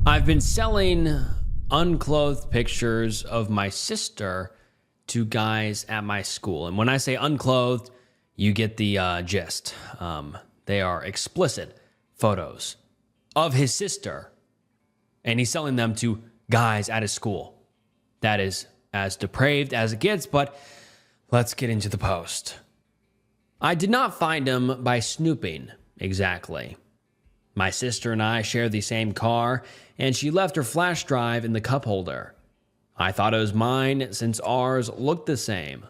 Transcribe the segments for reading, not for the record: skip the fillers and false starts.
I've been selling unclothed pictures of my sister to guys at my school. And when I say unclothed, you get the gist. They are explicit photos of his sister, and he's selling them to guys at his school. That is as depraved as it gets, but let's get into the post. I did not find him by snooping, exactly. My sister and I share the same car, and she left her flash drive in the cup holder. I thought it was mine since ours looked the same.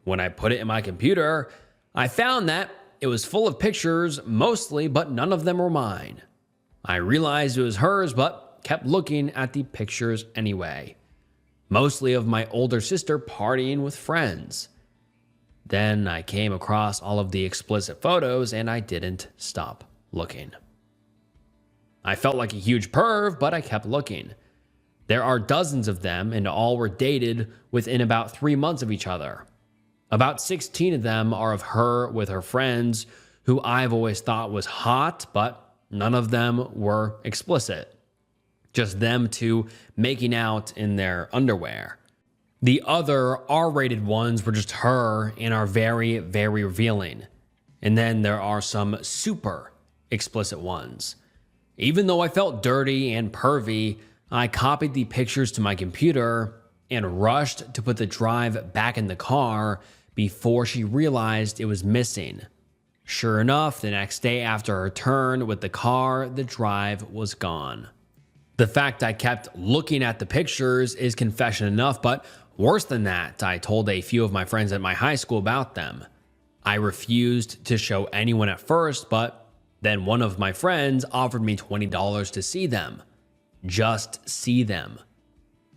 When I put it in my computer, I found that it was full of pictures mostly, but none of them were mine. I realized it was hers, but kept looking at the pictures anyway. Mostly of my older sister partying with friends. Then I came across all of the explicit photos and I didn't stop looking. I felt like a huge perv, but I kept looking. There are dozens of them, and all were dated within about 3 months of each other. About 16 of them are of her with her friends, who I've always thought was hot, but none of them were explicit. Just them two making out in their underwear. The other R-rated ones were just her and are very, very revealing. And then there are some super explicit ones. Even though I felt dirty and pervy, I copied the pictures to my computer and rushed to put the drive back in the car before she realized it was missing. Sure enough, the next day after her return with the car, the drive was gone. The fact I kept looking at the pictures is confession enough, but worse than that, I told a few of my friends at my high school about them. I refused to show anyone at first, but then one of my friends offered me $20 to see them. Just see them.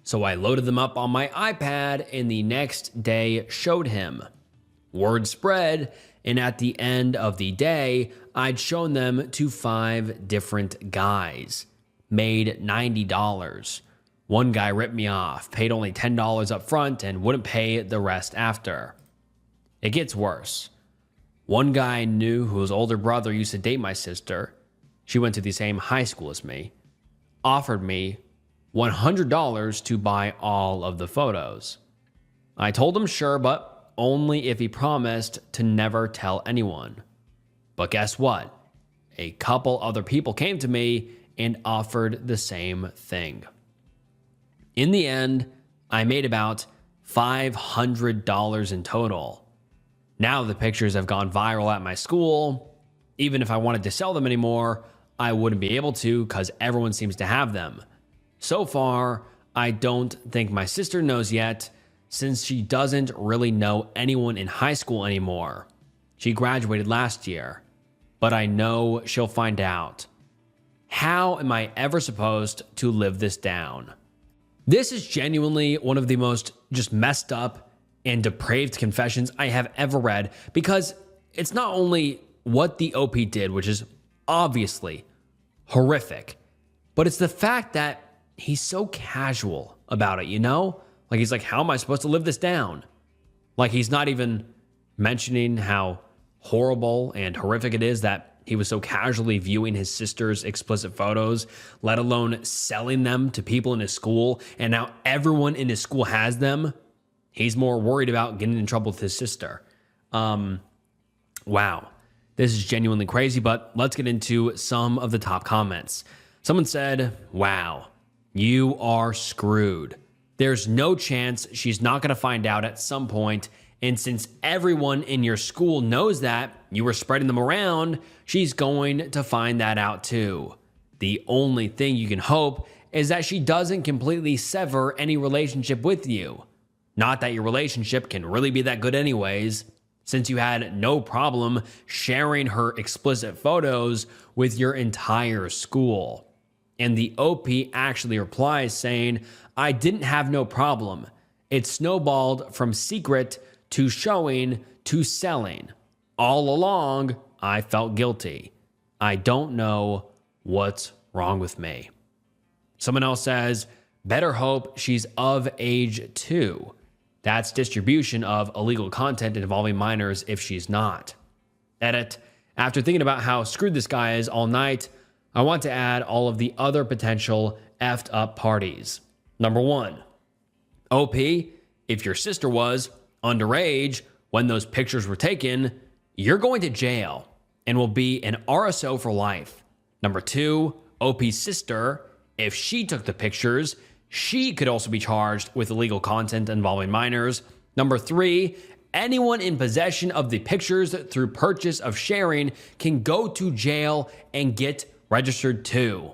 So I loaded them up on my iPad and the next day showed him. Word spread, and at the end of the day, I'd shown them to 5 different guys. Made $90. One guy ripped me off, paid only $10 up front and wouldn't pay the rest after. It gets worse. One guy I knew whose older brother used to date my sister, she went to the same high school as me, offered me $100 to buy all of the photos. I told him sure, but only if he promised to never tell anyone. But guess what? A couple other people came to me and offered the same thing. In the end, I made about $500 in total. Now the pictures have gone viral at my school. Even if I wanted to sell them anymore, I wouldn't be able to because everyone seems to have them. So far, I don't think my sister knows yet, since she doesn't really know anyone in high school anymore. She graduated last year, but I know she'll find out. How am I ever supposed to live this down? This is genuinely one of the most just messed up and depraved confessions I have ever read, because it's not only what the OP did, which is obviously horrific, but it's the fact that he's so casual about it, you know? Like he's like, how am I supposed to live this down? Like he's not even mentioning how horrible and horrific it is that he was so casually viewing his sister's explicit photos, let alone selling them to people in his school, and now everyone in his school has them. He's more worried about getting in trouble with his sister. Wow. This is genuinely crazy, but let's get into some of the top comments. Someone said, wow, you are screwed. There's no chance she's not going to find out at some point, and since everyone in your school knows that you were spreading them around, she's going to find that out too. The only thing you can hope is that she doesn't completely sever any relationship with you. Not that your relationship can really be that good anyways, since you had no problem sharing her explicit photos with your entire school. And the OP actually replies saying, I didn't have no problem. It snowballed from secret to showing to selling. All along, I felt guilty. I don't know what's wrong with me. Someone else says, better hope she's of age too. That's distribution of illegal content involving minors if she's not. Edit. After thinking about how screwed this guy is all night, I want to add all of the other potential effed up parties. Number 1, OP, if your sister was underage when those pictures were taken, you're going to jail and will be an RSO for life. Number 2, OP's sister, if she took the pictures, she could also be charged with illegal content involving minors. Number 3, anyone in possession of the pictures through purchase of sharing can go to jail and get registered too.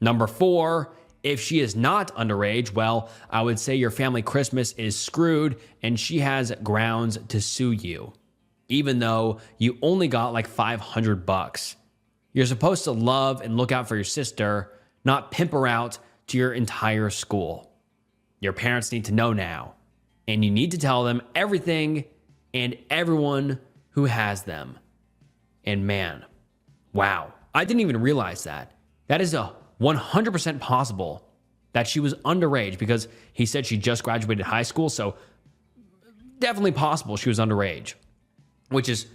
Number 4, if she is not underage, well, I would say your family Christmas is screwed and she has grounds to sue you, even though you only got like $500. You're supposed to love and look out for your sister, not pimp her out to your entire school. Your parents need to know now, and you need to tell them everything and everyone who has them. And man, wow, I didn't even realize that. That is a 100% possible that she was underage, because he said she just graduated high school, so definitely possible she was underage. Which is,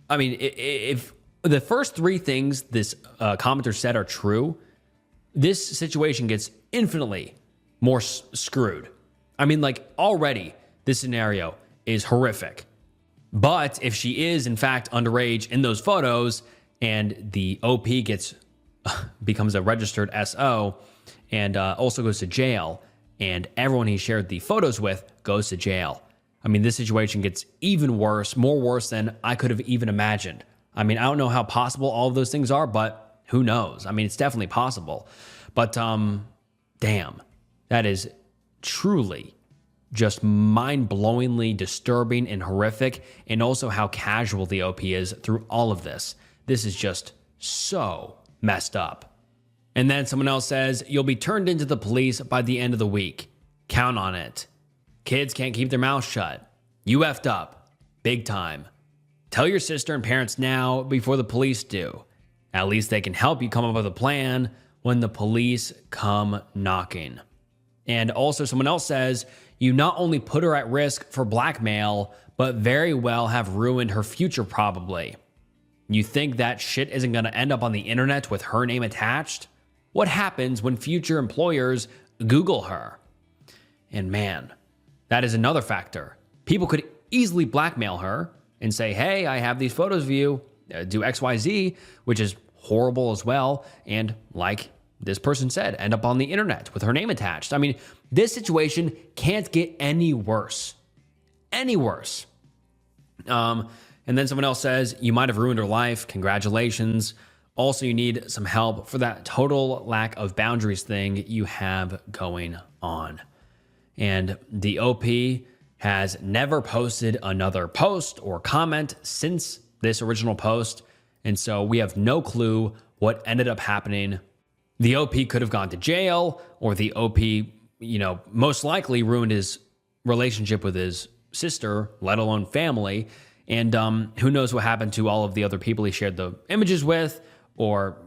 I mean, if the first 3 things this commenter said are true, this situation gets infinitely more screwed. I mean, like, already this scenario is horrific. But if she is in fact underage in those photos and the OP becomes a registered SO and also goes to jail, and everyone he shared the photos with goes to jail, I mean, this situation gets even worse, more worse than I could have even imagined. I mean, I don't know how possible all of those things are, but who knows? I mean, it's definitely possible. But damn, that is truly just mind-blowingly disturbing and horrific, and also how casual the OP is through all of this. This is just so messed up. And then someone else says, you'll be turned into the police by the end of the week. Count on it. Kids can't keep their mouths shut. You effed up. Big time. Tell your sister and parents now before the police do. At least they can help you come up with a plan when the police come knocking. And also someone else says, you not only put her at risk for blackmail, but very well have ruined her future probably. You think that shit isn't going to end up on the internet with her name attached? What happens when future employers Google her? And man, that is another factor. People could easily blackmail her and say, hey, I have these photos of you, do XYZ, which is horrible as well. And like this person said, end up on the internet with her name attached. I mean, this situation can't get any worse. Any worse. And then someone else says, you might have ruined her life. Congratulations. Also, you need some help for that total lack of boundaries thing you have going on. And the OP has never posted another post or comment since this original post. And so we have no clue what ended up happening. The OP could have gone to jail, or the OP, most likely ruined his relationship with his sister, let alone family. And who knows what happened to all of the other people he shared the images with, or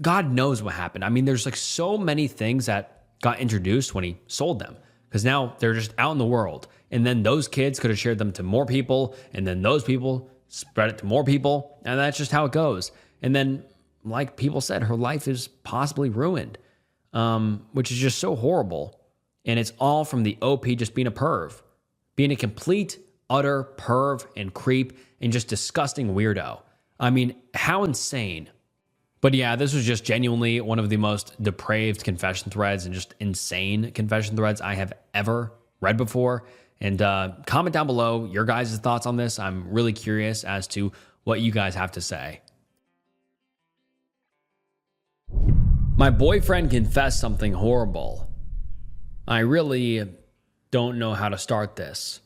God knows what happened. I mean, there's like so many things that got introduced when he sold them, because now they're just out in the world. And then those kids could have shared them to more people, and then those people spread it to more people. And that's just how it goes. And then, like people said, her life is possibly ruined, which is just so horrible. And it's all from the OP just being a perv, being a complete, utter perv and creep and just disgusting weirdo. I mean, how insane. But yeah, this was just genuinely one of the most depraved confession threads and just insane confession threads I have ever read before. And comment down below your guys' thoughts on this. I'm really curious as to what you guys have to say. My boyfriend confessed something horrible. I really don't know how to start this.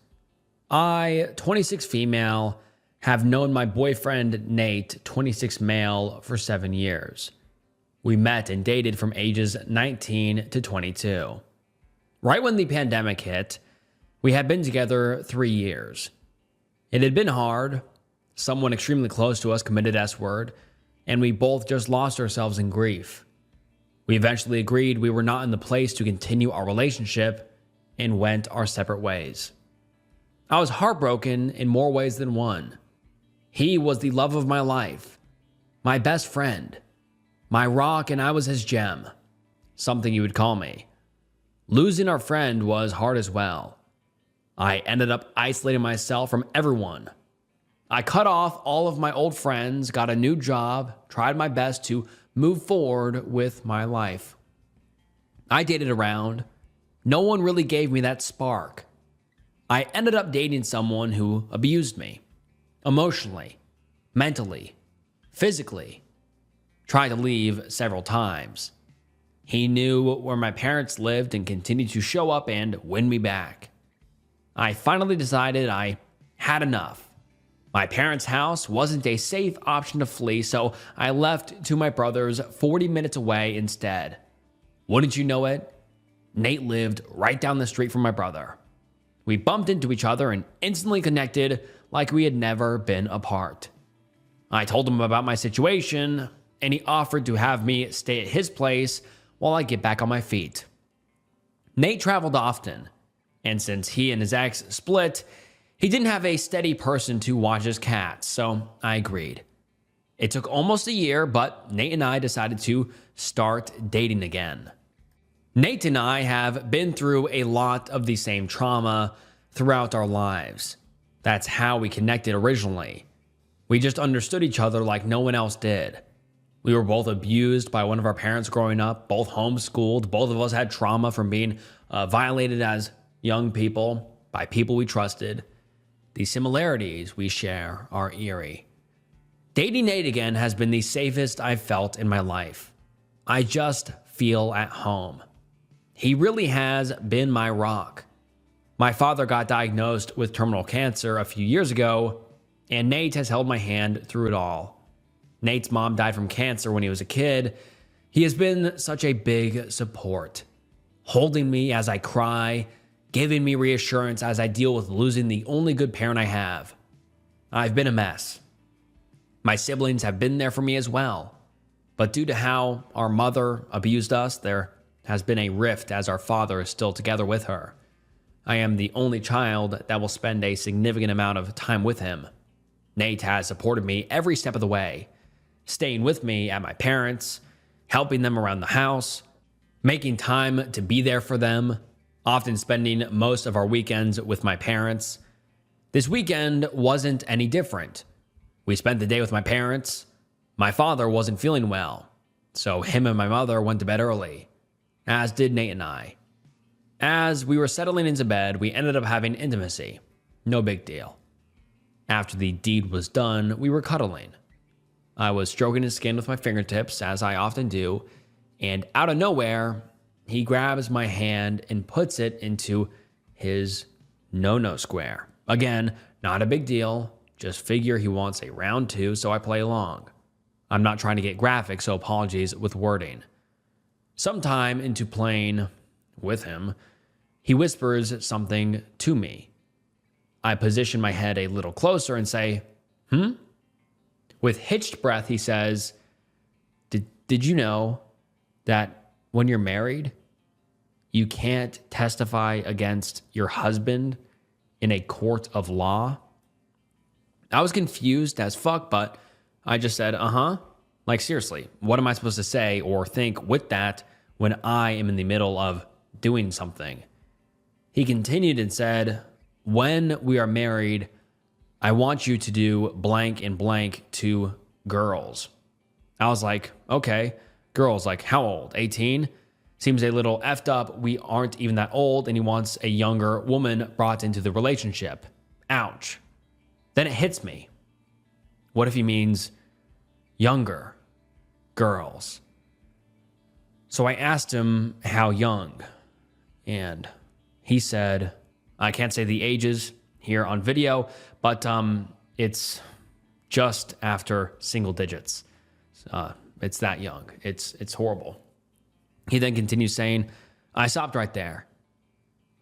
I, 26 female, have known my boyfriend Nate, 26 male, for 7 years. We met and dated from ages 19 to 22. Right when the pandemic hit, we had been together 3 years. It had been hard. Someone extremely close to us committed S-word, and we both just lost ourselves in grief. We eventually agreed we were not in the place to continue our relationship and went our separate ways. I was heartbroken in more ways than one. He was the love of my life, my best friend, my rock and I was his gem, something you would call me. Losing our friend was hard as well. I ended up isolating myself from everyone. I cut off all of my old friends, got a new job, tried my best to move forward with my life. I dated around. No one really gave me that spark. I ended up dating someone who abused me. Emotionally, mentally, physically. Tried to leave several times. He knew where my parents lived and continued to show up and win me back. I finally decided I had enough. My parents' house wasn't a safe option to flee, so I left to my brother's 40 minutes away instead. Wouldn't you know it? Nate lived right down the street from my brother. We bumped into each other and instantly connected like we had never been apart. I told him about my situation, and he offered to have me stay at his place while I get back on my feet. Nate traveled often, and since he and his ex split, he didn't have a steady person to watch his cats, so I agreed. It took almost a year, but Nate and I decided to start dating again. Nate and I have been through a lot of the same trauma throughout our lives. That's how we connected originally. We just understood each other like no one else did. We were both abused by one of our parents growing up, both homeschooled, both of us had trauma from being violated as young people by people we trusted. The similarities we share are eerie. Dating Nate again has been the safest I've felt in my life. I just feel at home. He really has been my rock. My father got diagnosed with terminal cancer a few years ago, and Nate has held my hand through it all. Nate's mom died from cancer when he was a kid. He has been such a big support, holding me as I cry, giving me reassurance as I deal with losing the only good parent I have. I've been a mess. My siblings have been there for me as well. But due to how our mother abused us, there has been a rift as our father is still together with her. I am the only child that will spend a significant amount of time with him. Nate has supported me every step of the way, staying with me at my parents', helping them around the house, making time to be there for them, often spending most of our weekends with my parents. This weekend wasn't any different. We spent the day with my parents. My father wasn't feeling well, so him and my mother went to bed early, as did Nate and I. As we were settling into bed, we ended up having intimacy. No big deal. After the deed was done, we were cuddling. I was stroking his skin with my fingertips, as I often do, and out of nowhere, he grabs my hand and puts it into his no-no square. Again, not a big deal. Just figure he wants a round two, so I play along. I'm not trying to get graphic, so apologies with wording. Sometime into playing with him, he whispers something to me. I position my head a little closer and say, With hitched breath, he says, Did you know that when you're married, you can't testify against your husband in a court of law? I was confused as fuck, but I just said, Like, seriously, what am I supposed to say or think with that when I am in the middle of doing something? He continued and said, when we are married, I want you to do blank and blank to girls. I was like, okay, girls, like how old? 18? Seems a little effed up. We aren't even that old, and he wants a younger woman brought into the relationship. Ouch. Then it hits me. What if he means younger girls? So I asked him how young, and he said, I can't say the ages here on video, but it's just after single digits. It's that young. It's horrible. He then continues saying, I stopped right there.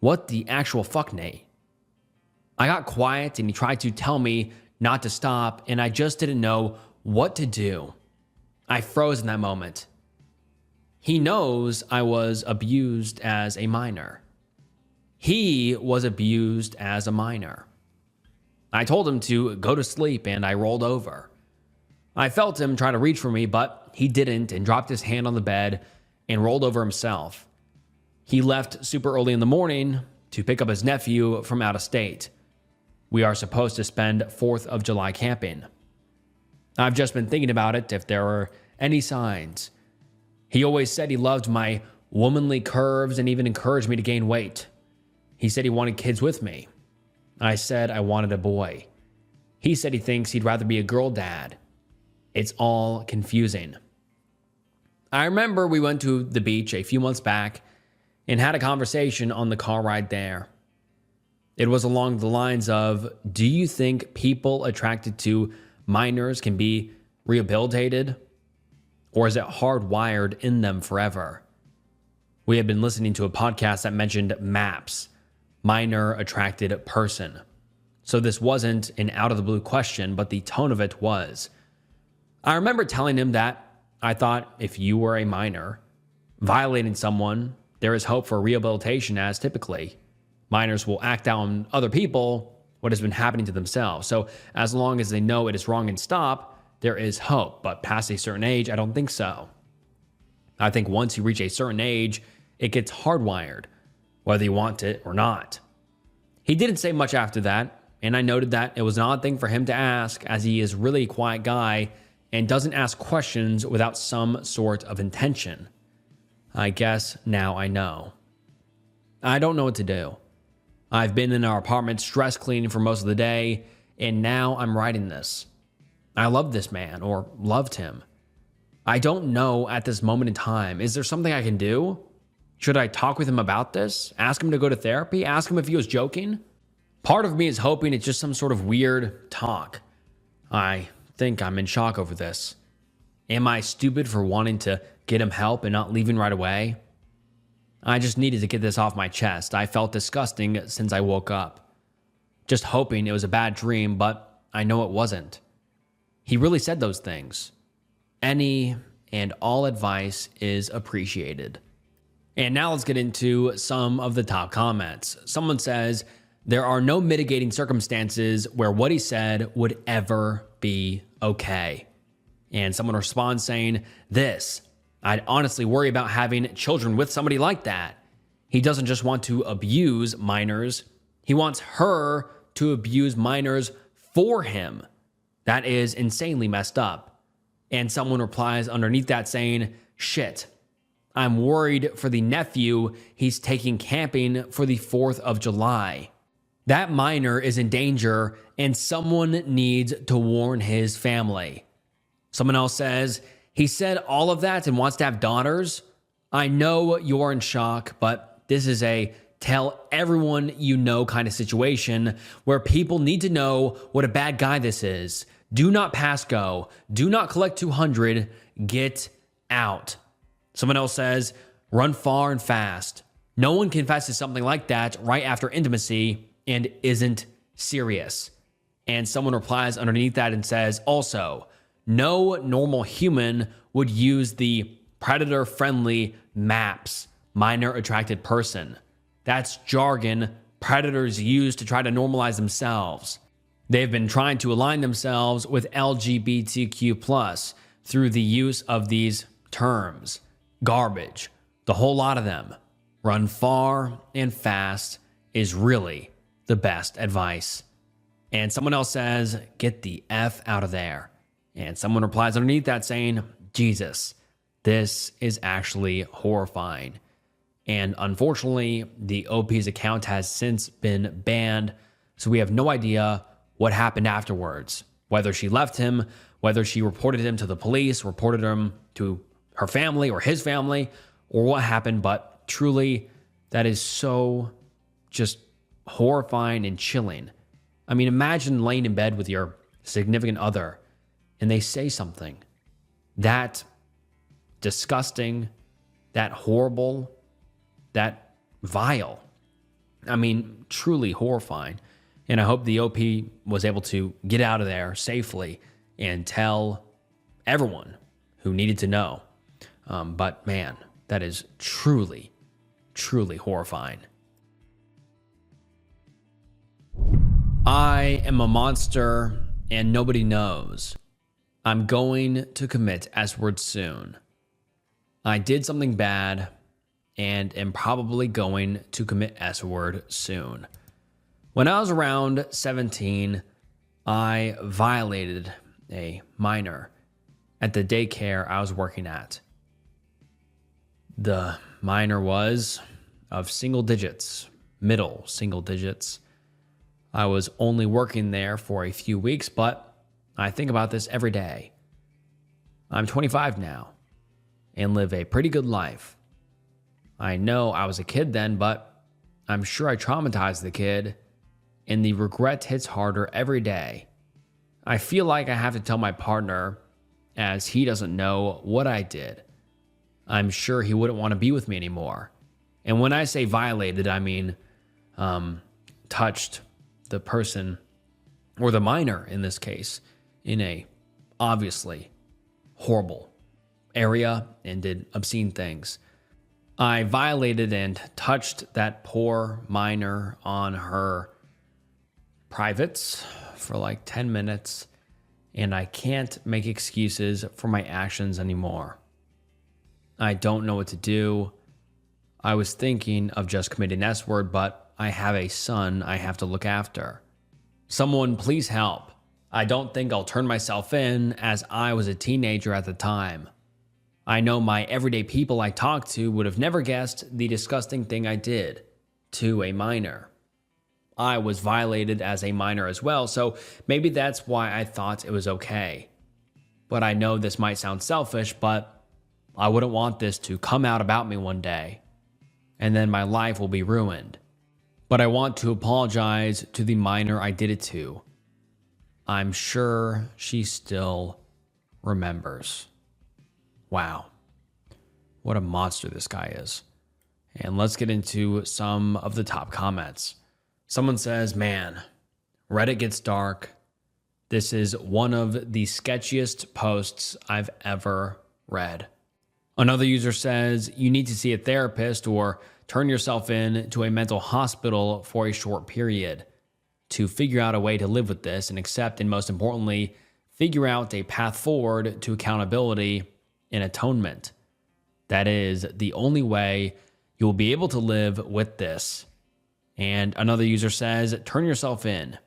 What the actual fuck, Nate? I got quiet and he tried to tell me not to stop, and I just didn't know what to do. I froze in that moment. He knows I was abused as a minor. He was abused as a minor. I told him to go to sleep and I rolled over. I felt him try to reach for me, but he didn't and dropped his hand on the bed and rolled over himself. He left super early in the morning to pick up his nephew from out of state. We are supposed to spend 4th of July camping. I've just been thinking about it, if there were any signs. He always said he loved my womanly curves and even encouraged me to gain weight. He said he wanted kids with me. I said I wanted a boy. He said he thinks he'd rather be a girl dad. It's all confusing. I remember we went to the beach a few months back and had a conversation on the car ride there. It was along the lines of, do you think people attracted to minors can be rehabilitated? Or is it hardwired in them forever? We had been listening to a podcast that mentioned MAPS, minor attracted person. So this wasn't an out of the blue question, but the tone of it was. I remember telling him that I thought if you were a minor violating someone, there is hope for rehabilitation, as typically minors will act out on other people what has been happening to themselves. So as long as they know it is wrong and stop, there is hope. But past a certain age, I don't think so. I think once you reach a certain age, it gets hardwired, whether you want it or not. He didn't say much after that, and I noted that it was an odd thing for him to ask, as he is really a quiet guy and doesn't ask questions without some sort of intention. I guess now I know. I don't know what to do. I've been in our apartment stress cleaning for most of the day, and now I'm writing this. I love this man, or loved him. I don't know at this moment in time. Is there something I can do? Should I talk with him about this? Ask him to go to therapy? Ask him if he was joking? Part of me is hoping it's just some sort of weird talk. I think I'm in shock over this. Am I stupid for wanting to get him help and not leaving right away? I just needed to get this off my chest. I felt disgusting since I woke up. Just hoping it was a bad dream, but I know it wasn't. He really said those things. Any and all advice is appreciated. And now let's get into some of the top comments. Someone says, there are no mitigating circumstances where what he said would ever be okay. And someone responds saying, I'd honestly worry about having children with somebody like that. He doesn't just want to abuse minors. He wants her to abuse minors for him. That is insanely messed up. And someone replies underneath that saying, shit, I'm worried for the nephew he's taking camping for the 4th of July. That minor is in danger and someone needs to warn his family. Someone else says, he said all of that and wants to have daughters. I know you're in shock, but this is a tell everyone you know kind of situation where people need to know what a bad guy this is. Do not pass go. Do not collect 200. Get out. Someone else says, run far and fast. No one confesses something like that right after intimacy and isn't serious. And someone replies underneath that and says, also, no normal human would use the predator-friendly MAPS, minor attracted person. That's jargon predators use to try to normalize themselves. They've been trying to align themselves with LGBTQ+ through the use of these terms. Garbage. The whole lot of them. Run far and fast is really the best advice. And someone else says, get the F out of there. And someone replies underneath that saying, Jesus, this is actually horrifying. And unfortunately, the OP's account has since been banned, so we have no idea what happened afterwards. Whether she left him, whether she reported him to the police, reported him to her family or his family, or what happened, but truly, that is so just horrifying and chilling. I mean, imagine laying in bed with your significant other and they say something that disgusting, that horrible, that vile. I mean, truly horrifying. And I hope the OP was able to get out of there safely and tell everyone who needed to know. But man, that is truly, truly horrifying. I am a monster and nobody knows. I'm going to commit S word soon. I did something bad and am probably going to commit S word soon. When I was around 17, I violated a minor at the daycare I was working at. The minor was of single digits, middle single digits. I was only working there for a few weeks, but I think about this every day. I'm 25 now and live a pretty good life. I know I was a kid then, but I'm sure I traumatized the kid, and the regret hits harder every day. I feel like I have to tell my partner, as he doesn't know what I did. I'm sure he wouldn't want to be with me anymore. And when I say violated, I mean touched the person, or the minor in this case, in a obviously horrible area and did obscene things. I violated and touched that poor minor on her privates for like 10 minutes, and I can't make excuses for my actions anymore. I don't know what to do. I was thinking of just committing S word, but I have a son I have to look after. Someone please help. I don't think I'll turn myself in, as I was a teenager at the time. I know my everyday people I talk to would have never guessed the disgusting thing I did to a minor. I was violated as a minor as well, so maybe that's why I thought it was okay. But I know this might sound selfish, but I wouldn't want this to come out about me one day, and then my life will be ruined. But I want to apologize to the minor I did it to. I'm sure she still remembers. Wow. What a monster this guy is. And let's get into some of the top comments. Someone says, man, Reddit gets dark. This is one of the sketchiest posts I've ever read. Another user says, you need to see a therapist or turn yourself in to a mental hospital for a short period to figure out a way to live with this and accept, and most importantly, figure out a path forward to accountability and atonement. That is the only way you will be able to live with this. And another user says, turn yourself in.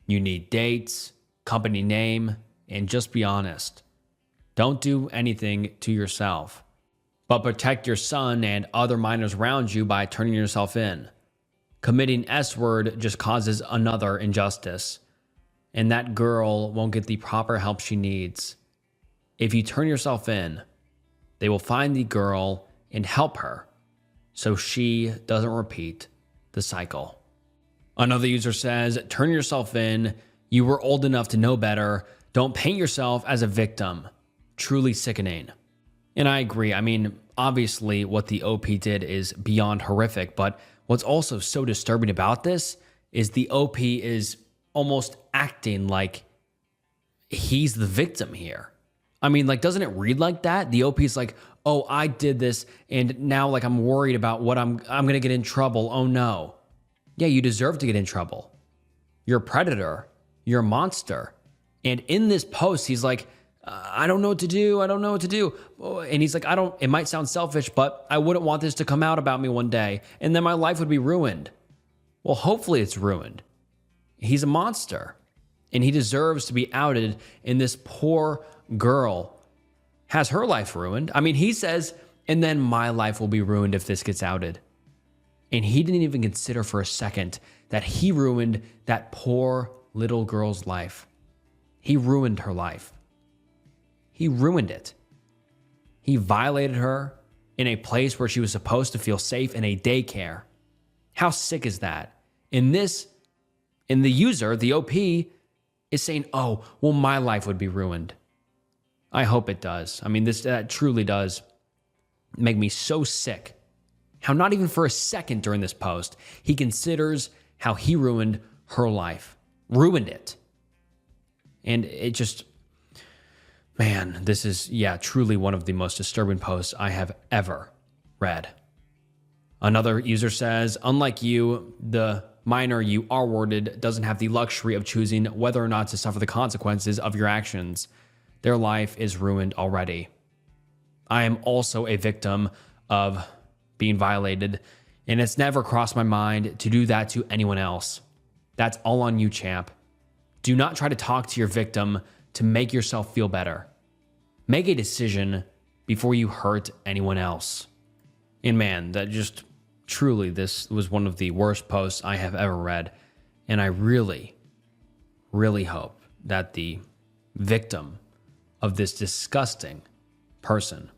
You need dates, company name, and just be honest. Don't do anything to yourself, but protect your son and other minors around you by turning yourself in. Committing S word just causes another injustice, and that girl won't get the proper help she needs. If you turn yourself in, they will find the girl and help her so she doesn't repeat the cycle. Another user says, turn yourself in. You were old enough to know better. Don't paint yourself as a victim. Truly sickening. And I agree. I mean, obviously what the OP did is beyond horrific, but what's also so disturbing about this is the OP is almost acting like he's the victim here. I mean, like, doesn't it read like that? The OP is like, oh, I did this, and now, like, I'm worried about what I'm going to get in trouble. Oh, no. Yeah, you deserve to get in trouble. You're a predator. You're a monster. And in this post, he's like, I don't know what to do. I don't know what to do. And he's like, it might sound selfish, but I wouldn't want this to come out about me one day, and then my life would be ruined. Well, hopefully it's ruined. He's a monster, and he deserves to be outed, and this poor girl has her life ruined. I mean, he says, and then my life will be ruined if this gets outed. And he didn't even consider for a second that he ruined that poor little girl's life. He ruined her life. He ruined it. He violated her in a place where she was supposed to feel safe, in a daycare. How sick is that? In the user, the OP, is saying, oh, well, my life would be ruined. I hope it does. I mean, that truly does make me so sick. How not even for a second during this post, he considers how he ruined her life. Ruined it. And it just, man, this is, truly one of the most disturbing posts I have ever read. Another user says, unlike you, the minor you R-worded doesn't have the luxury of choosing whether or not to suffer the consequences of your actions. their life is ruined already. I am also a victim of being violated, and it's never crossed my mind to do that to anyone else. That's all on you, champ. Do not try to talk to your victim to make yourself feel better. Make a decision before you hurt anyone else. And man, that just truly, this was one of the worst posts I have ever read. And I really, really hope that the victim of this disgusting person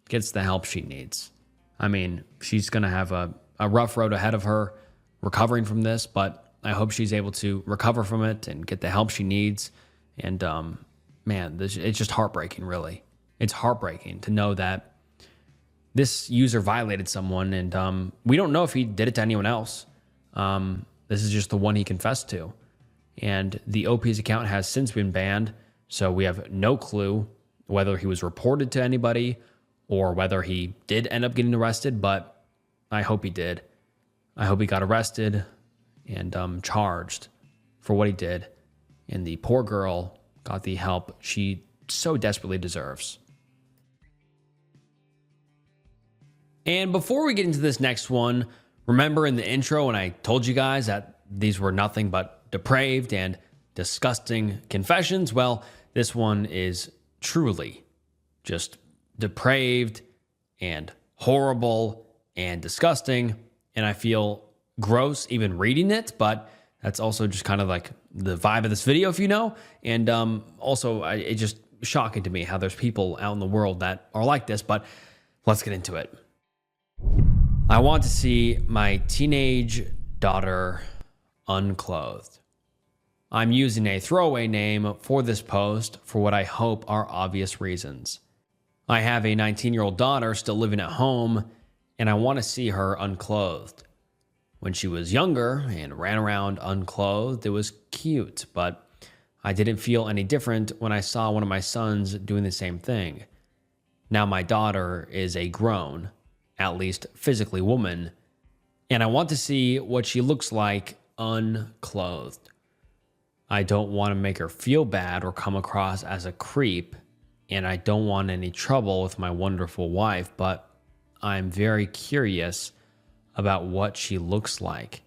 gets the help she needs. I mean, she's going to have a rough road ahead of her recovering from this, but I hope she's able to recover from it and get the help she needs. And man, it's just heartbreaking, really. It's heartbreaking to know that this user violated someone, and we don't know if he did it to anyone else. This is just the one he confessed to. And the OP's account has since been banned, so we have no clue whether he was reported to anybody or whether he did end up getting arrested, but I hope he did. I hope he got arrested and charged for what he did. And the poor girl got the help she so desperately deserves. And before we get into this next one, remember in the intro when I told you guys that these were nothing but depraved and disgusting confessions? Well, this one is truly just depraved and horrible and disgusting. And I feel gross even reading it, but that's also just kind of like the vibe of this video, if you know. And also, it's just shocking to me how there's people out in the world that are like this, but let's get into it. I want to see my teenage daughter unclothed. I'm using a throwaway name for this post for what I hope are obvious reasons. I have a 19-year-old daughter still living at home, and I want to see her unclothed. When she was younger and ran around unclothed, it was cute, but I didn't feel any different when I saw one of my sons doing the same thing. Now my daughter is a grown, at least physically, woman, and I want to see what she looks like unclothed. I don't want to make her feel bad or come across as a creep, and I don't want any trouble with my wonderful wife, but I'm very curious about what she looks like.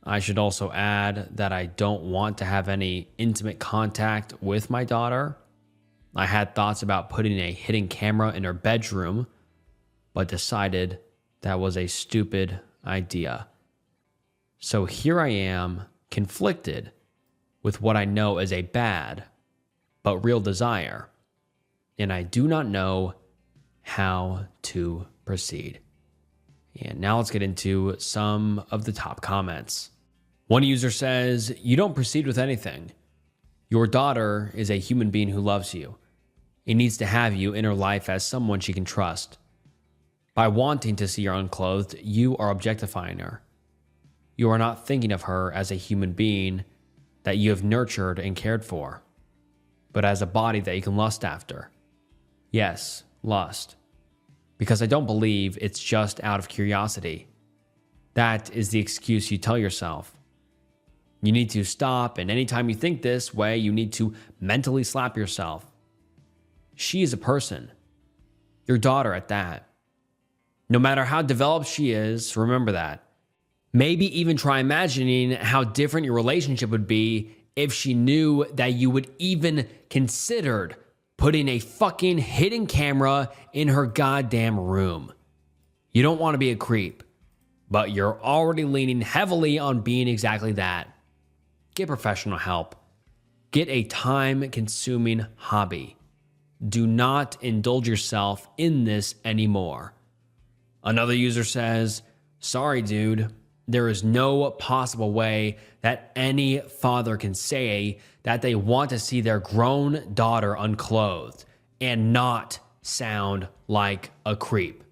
I should also add that I don't want to have any intimate contact with my daughter. I had thoughts about putting a hidden camera in her bedroom, but decided that was a stupid idea. So here I am, conflicted with what I know is a bad but real desire, and I do not know how to proceed. And now let's get into some of the top comments. One user says, "You don't proceed with anything. Your daughter is a human being who loves you and needs to have you in her life as someone she can trust. By wanting to see her unclothed, you are objectifying her. You are not thinking of her as a human being that you have nurtured and cared for, but as a body that you can lust after. Yes, lust. Because I don't believe it's just out of curiosity. That is the excuse you tell yourself. You need to stop, and anytime you think this way, you need to mentally slap yourself. She is a person. Your daughter at that. No matter how developed she is, remember that. Maybe even try imagining how different your relationship would be if she knew that you would even considered putting a fucking hidden camera in her goddamn room. You don't want to be a creep, but you're already leaning heavily on being exactly that. Get professional help. Get a time-consuming hobby. Do not indulge yourself in this anymore." Another user says, "Sorry, dude. There is no possible way that any father can say that they want to see their grown daughter unclothed and not sound like a creep.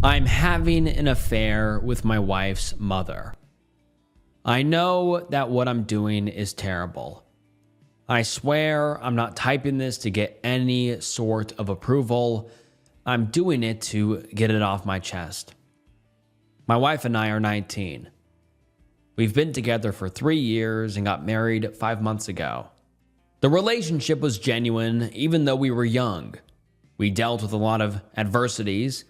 I'm having an affair with my wife's mother. I know that what I'm doing is terrible. I swear I'm not typing this to get any sort of approval. I'm doing it to get it off my chest. My wife and I are 19. We've been together for 3 years and got married 5 months ago. The relationship was genuine even though we were young. We dealt with a lot of adversities,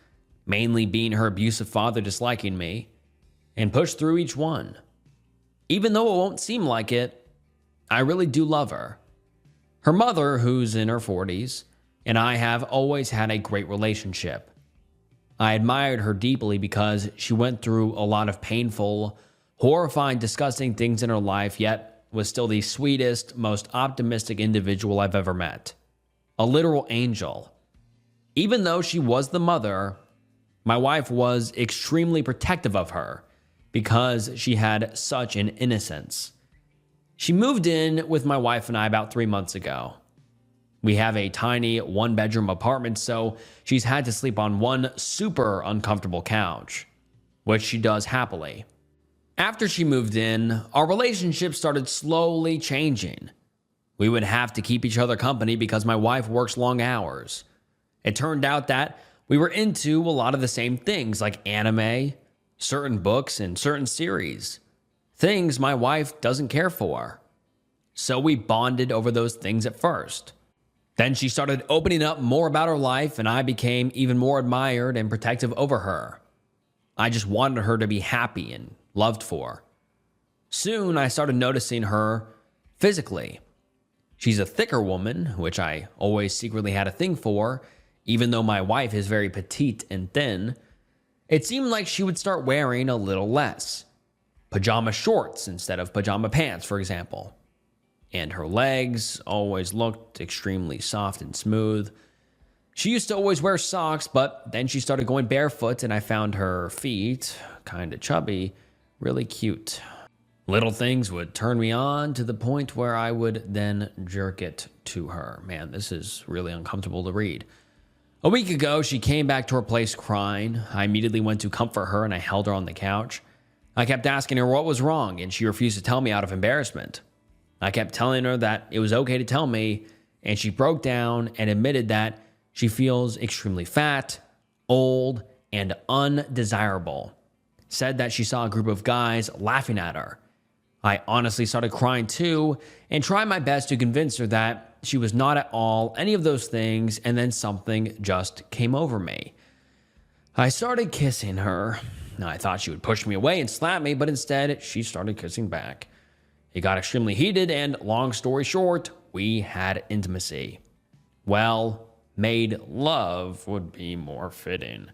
mainly being her abusive father disliking me, and pushed through each one. Even though it won't seem like it, I really do love her. Her mother, who's in her 40s, and I have always had a great relationship. I admired her deeply because she went through a lot of painful, horrifying, disgusting things in her life, yet was still the sweetest, most optimistic individual I've ever met. A literal angel. Even though she was the mother, my wife was extremely protective of her because she had such an innocence. She moved in with my wife and I about 3 months ago. We have a tiny 1-bedroom apartment, so she's had to sleep on one super uncomfortable couch, which she does happily. After she moved in, our relationship started slowly changing. We would have to keep each other company because my wife works long hours. It turned out that we were into a lot of the same things like anime, certain books, and certain series. Things my wife doesn't care for. So we bonded over those things at first. Then she started opening up more about her life, and I became even more admired and protective over her. I just wanted her to be happy and loved for. Soon, I started noticing her physically. She's a thicker woman, which I always secretly had a thing for, even though my wife is very petite and thin. It seemed like she would start wearing a little less. Pajama shorts instead of pajama pants, for example. And her legs always looked extremely soft and smooth. She used to always wear socks, but then she started going barefoot, and I found her feet, kind of chubby, really cute. Little things would turn me on to the point where I would then jerk it to her. Man, this is really uncomfortable to read. A week ago, she came back to her place crying. I immediately went to comfort her, and I held her on the couch. I kept asking her what was wrong, and she refused to tell me out of embarrassment. I kept telling her that it was okay to tell me, and she broke down and admitted that she feels extremely fat, old, and undesirable. Said that she saw a group of guys laughing at her. I honestly started crying too, and tried my best to convince her that she was not at all any of those things, and then something just came over me. I started kissing her. I thought she would push me away and slap me, but instead she started kissing back. It got extremely heated, and long story short, we had intimacy. Well, made love would be more fitting.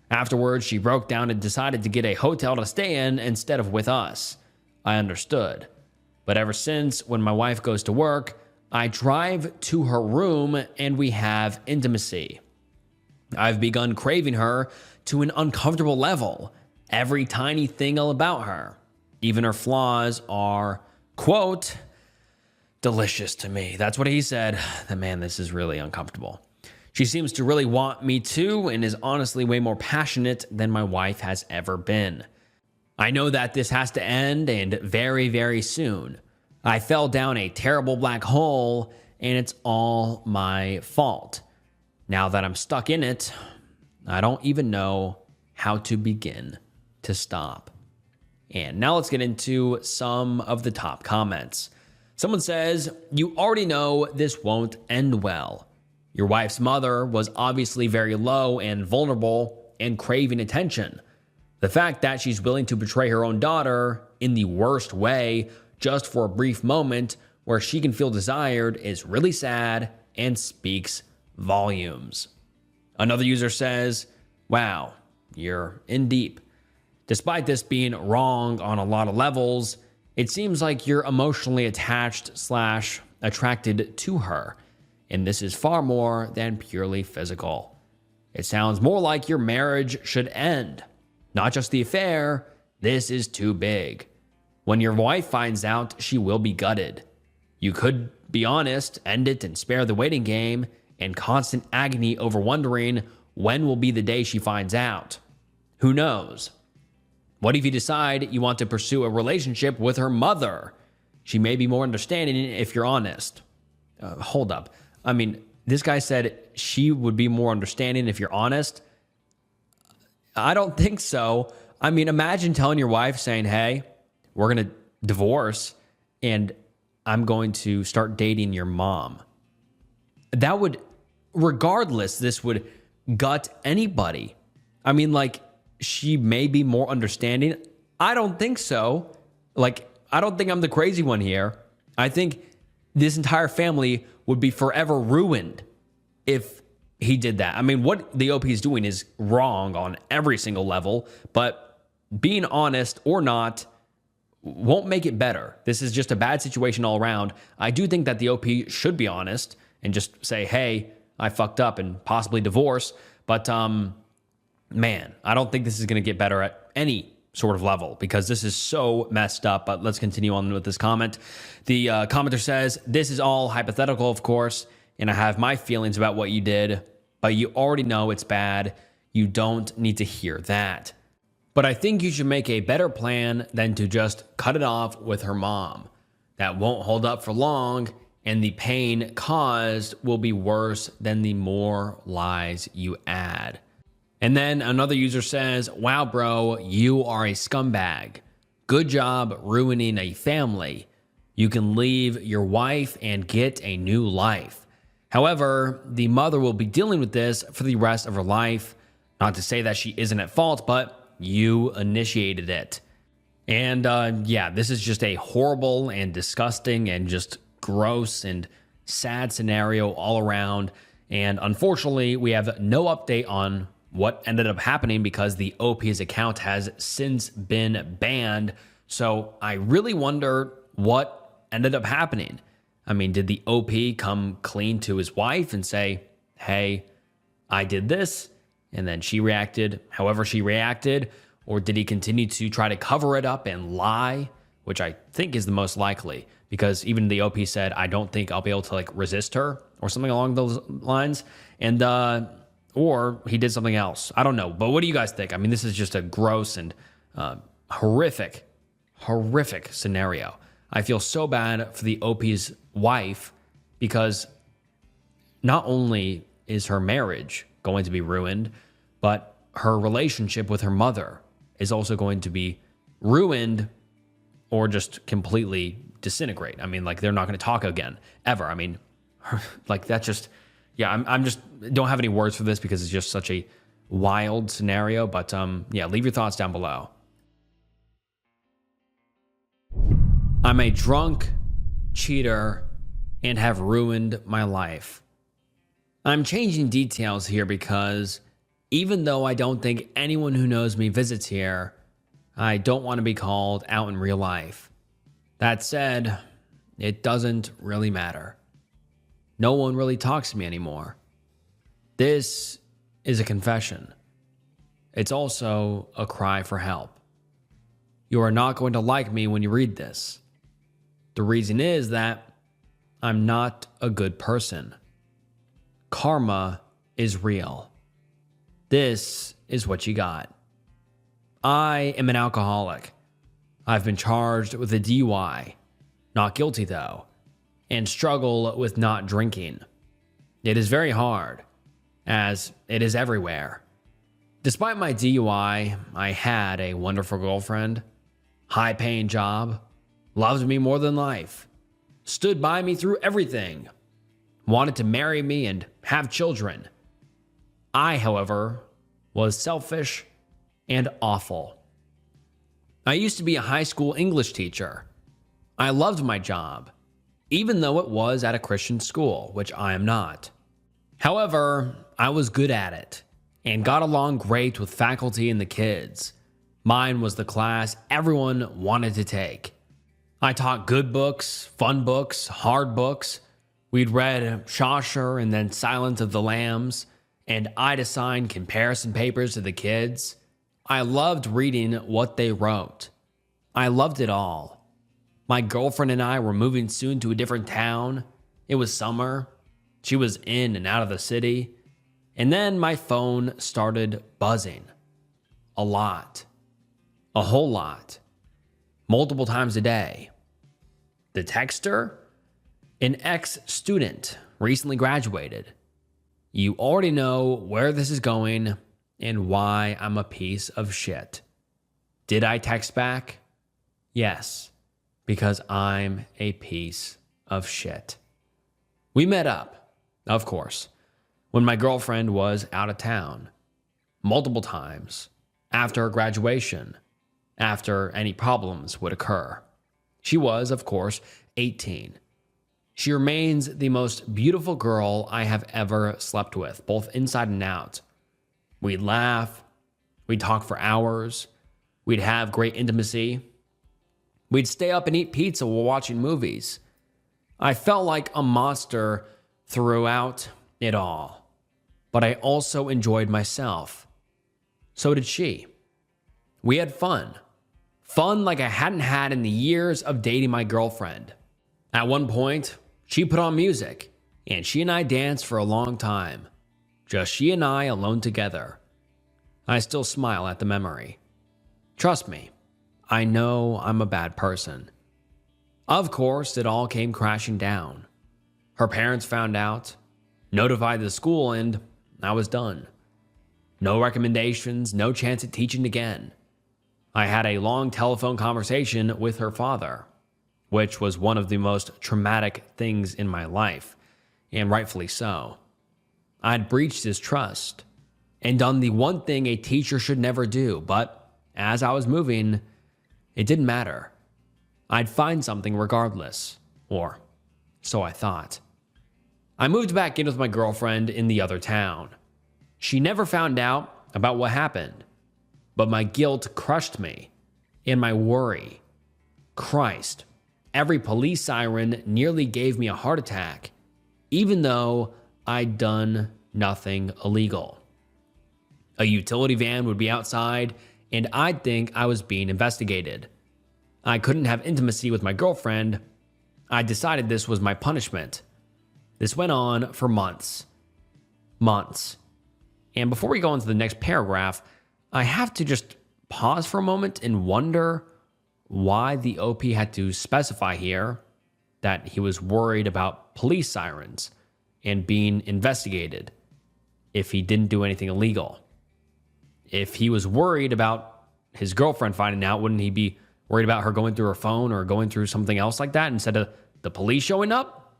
Afterwards, she broke down and decided to get a hotel to stay in instead of with us. I understood. But ever since, when my wife goes to work, I drive to her room and we have intimacy. I've begun craving her to an uncomfortable level. Every tiny thing about her, even her flaws, are, quote, delicious to me. That's what he said. Man, this is really uncomfortable. She seems to really want me too, and is honestly way more passionate than my wife has ever been. I know that this has to end, and very, very soon. I fell down a terrible black hole, and it's all my fault. Now that I'm stuck in it, I don't even know how to begin to stop. And now let's get into some of the top comments. Someone says, you already know this won't end well. Your wife's mother was obviously very low and vulnerable and craving attention. The fact that she's willing to betray her own daughter in the worst way just for a brief moment where she can feel desired is really sad and speaks volumes. Another user says, wow, you're in deep. Despite this being wrong on a lot of levels, it seems like you're emotionally attached / attracted to her. And this is far more than purely physical. It sounds more like your marriage should end. Not just the affair, this is too big. When your wife finds out, she will be gutted. You could be honest, end it, and spare the waiting game and constant agony over wondering when will be the day she finds out. Who knows? What if you decide you want to pursue a relationship with her mother? She may be more understanding if you're honest. Hold up. I mean, this guy said she would be more understanding if you're honest. I don't think so. I mean, imagine telling your wife saying, hey, we're going to divorce and I'm going to start dating your mom. That would, regardless, this would gut anybody. I mean, like, she may be more understanding. I don't think so. Like, I don't think I'm the crazy one here. I think this entire family would be forever ruined if he did that. I mean, what the OP is doing is wrong on every single level, but being honest or not won't make it better. This is just a bad situation all around. I do think that the OP should be honest and just say, hey, I fucked up and possibly divorce. But man, I don't think this is going to get better at any sort of level because this is so messed up. But let's continue on with this comment. The commenter says, this is all hypothetical, of course, and I have my feelings about what you did, but you already know it's bad. You don't need to hear that. But I think you should make a better plan than to just cut it off with her mom. That won't hold up for long, and the pain caused will be worse than the more lies you add. And then another user says, wow, bro, you are a scumbag. Good job ruining a family. You can leave your wife and get a new life. However, the mother will be dealing with this for the rest of her life. Not to say that she isn't at fault, but you initiated it. And yeah, this is just a horrible and disgusting and just gross and sad scenario all around. And unfortunately, we have no update on what ended up happening because the OP's account has since been banned. So I really wonder what ended up happening. I mean, did the OP come clean to his wife and say, hey, I did this? And then she reacted however she reacted? Or did he continue to try to cover it up and lie? Which I think is the most likely, because even the OP said, I don't think I'll be able to like resist her or something along those lines. And, or he did something else. I don't know. But what do you guys think? I mean, this is just a gross and horrific scenario. I feel so bad for the OP's wife because not only is her marriage going to be ruined, but her relationship with her mother is also going to be ruined or just completely disintegrate. I mean, like, they're not going to talk again ever. I mean, like, that just, yeah, I'm just don't have any words for this because it's just such a wild scenario. But yeah, leave your thoughts down below. I'm a drunk cheater and have ruined my life. I'm changing details here because even though I don't think anyone who knows me visits here, I don't want to be called out in real life. That said, it doesn't really matter. No one really talks to me anymore. This is a confession. It's also a cry for help. You are not going to like me when you read this. The reason is that I'm not a good person. Karma is real. This is what you got. I am an alcoholic. I've been charged with a DUI, not guilty though, and struggle with not drinking. It is very hard, as it is everywhere. Despite my DUI, I had a wonderful girlfriend, high-paying job, loved me more than life, stood by me through everything, wanted to marry me and have children. I, however, was selfish and awful. I used to be a high school English teacher. I loved my job, even though it was at a Christian school, which I am not. However, I was good at it and got along great with faculty and the kids. Mine was the class everyone wanted to take. I taught good books, fun books, hard books. We'd read Chaucer and then Silence of the Lambs, and I'd assign comparison papers to the kids. I loved reading what they wrote. I loved it all. My girlfriend and I were moving soon to a different town. It was summer. She was in and out of the city. And then my phone started buzzing. A lot. A whole lot. Multiple times a day. The texter? An ex-student, recently graduated. You already know where this is going and why I'm a piece of shit. Did I text back? Yes, because I'm a piece of shit. We met up, of course, when my girlfriend was out of town, multiple times, after her graduation, after any problems would occur. She was, of course, 18. She remains the most beautiful girl I have ever slept with, both inside and out. We'd laugh, we'd talk for hours, we'd have great intimacy. We'd stay up and eat pizza while watching movies. I felt like a monster throughout it all, but I also enjoyed myself. So did she. We had fun. Fun like I hadn't had in the years of dating my girlfriend. At one point, she put on music, and she and I danced for a long time. Just she and I alone together. I still smile at the memory. Trust me, I know I'm a bad person. Of course, it all came crashing down. Her parents found out, notified the school, and I was done. No recommendations, no chance at teaching again. I had a long telephone conversation with her father, which was one of the most traumatic things in my life, and rightfully so. I'd breached his trust and done the one thing a teacher should never do, but as I was moving, it didn't matter. I'd find something regardless, or so I thought. I moved back in with my girlfriend in the other town. She never found out about what happened, but my guilt crushed me, and my worry. Christ, every police siren nearly gave me a heart attack, even though I'd done nothing illegal. A utility van would be outside, and I'd think I was being investigated. I couldn't have intimacy with my girlfriend. I decided this was my punishment. This went on for months. Months. And before we go into the next paragraph, I have to just pause for a moment and wonder why the OP had to specify here that he was worried about police sirens and being investigated if he didn't do anything illegal. If he was worried about his girlfriend finding out, wouldn't he be worried about her going through her phone or going through something else like that instead of the police showing up?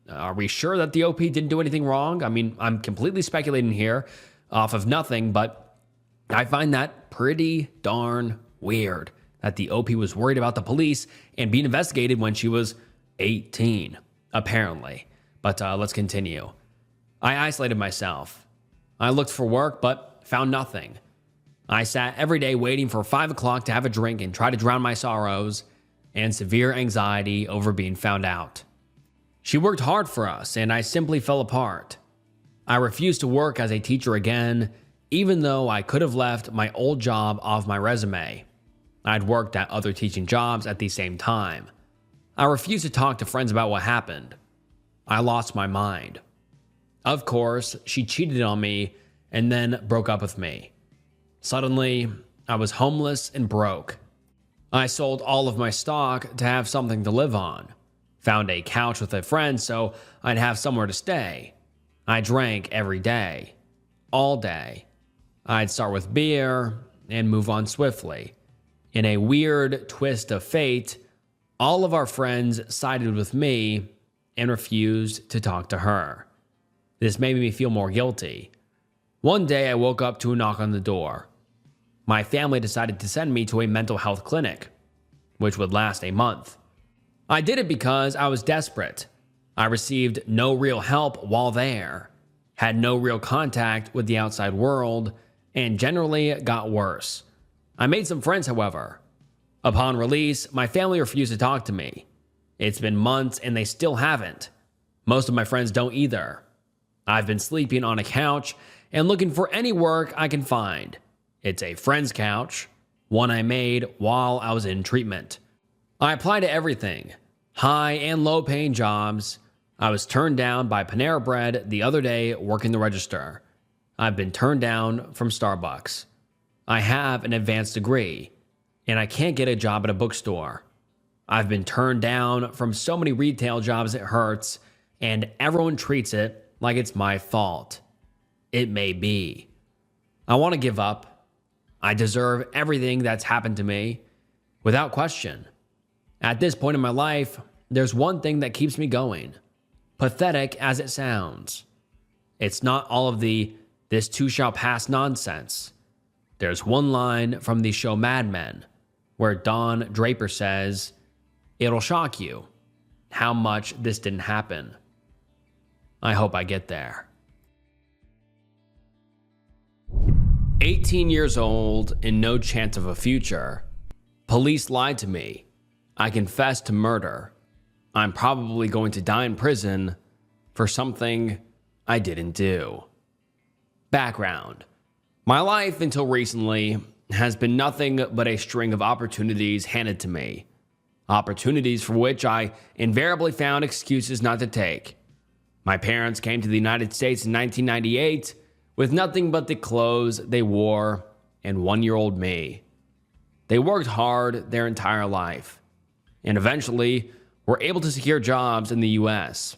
Are we sure that the OP didn't do anything wrong? I mean, I'm completely speculating here off of nothing, but I find that pretty darn weird that the OP was worried about the police and being investigated when she was 18, apparently. But let's continue. I isolated myself. I looked for work, but found nothing. I sat every day waiting for 5 o'clock to have a drink and try to drown my sorrows and severe anxiety over being found out. She worked hard for us, and I simply fell apart. I refused to work as a teacher again, even though I could have left my old job off my resume. I'd worked at other teaching jobs at the same time. I refused to talk to friends about what happened. I lost my mind. Of course, she cheated on me and then broke up with me. Suddenly, I was homeless and broke. I sold all of my stock to have something to live on. Found a couch with a friend so I'd have somewhere to stay. I drank every day, all day. I'd start with beer and move on swiftly. In a weird twist of fate, all of our friends sided with me and refused to talk to her. This made me feel more guilty. One day I woke up to a knock on the door. My family decided to send me to a mental health clinic, which would last a month. I did it because I was desperate. I received no real help while there, had no real contact with the outside world, and generally got worse. I made some friends, however. Upon release, my family refused to talk to me. It's been months and they still haven't. Most of my friends don't either. I've been sleeping on a couch and looking for any work I can find. It's a friend's couch, one I made while I was in treatment. I applied to everything, high and low paying jobs. I was turned down by Panera Bread the other day working the register. I've been turned down from Starbucks. I have an advanced degree, and I can't get a job at a bookstore. I've been turned down from so many retail jobs it hurts, and everyone treats it like it's my fault. It may be. I want to give up. I deserve everything that's happened to me. Without question. At this point in my life, there's one thing that keeps me going. Pathetic as it sounds. It's not all of the "this too shall pass" nonsense. There's one line from the show Mad Men where Don Draper says, "It'll shock you how much this didn't happen." I hope I get there. 18 years old and no chance of a future. Police lied to me. I confessed to murder. I'm probably going to die in prison for something I didn't do. Background. My life until recently has been nothing but a string of opportunities handed to me. Opportunities for which I invariably found excuses not to take. My parents came to the United States in 1998 with nothing but the clothes they wore and one-year-old me. They worked hard their entire life and eventually were able to secure jobs in the US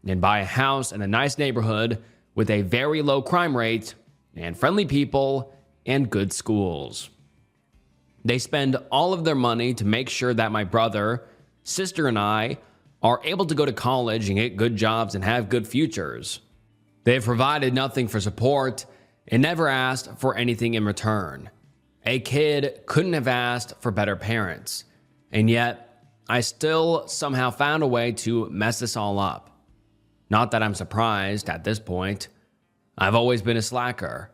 and buy a house in a nice neighborhood with a very low crime rate and friendly people and good schools. They spend all of their money to make sure that my brother, sister, and I are able to go to college and get good jobs and have good futures. They have provided nothing for support and never asked for anything in return. A kid couldn't have asked for better parents, and yet I still somehow found a way to mess this all up. Not that I'm surprised at this point. I've always been a slacker,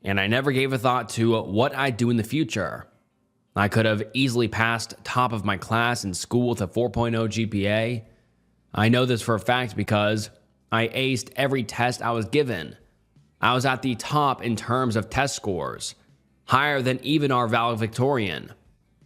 and I never gave a thought to what I'd do in the future. I could have easily passed top of my class in school with a 4.0 GPA. I know this for a fact because I aced every test I was given. I was at the top in terms of test scores, higher than even our valedictorian.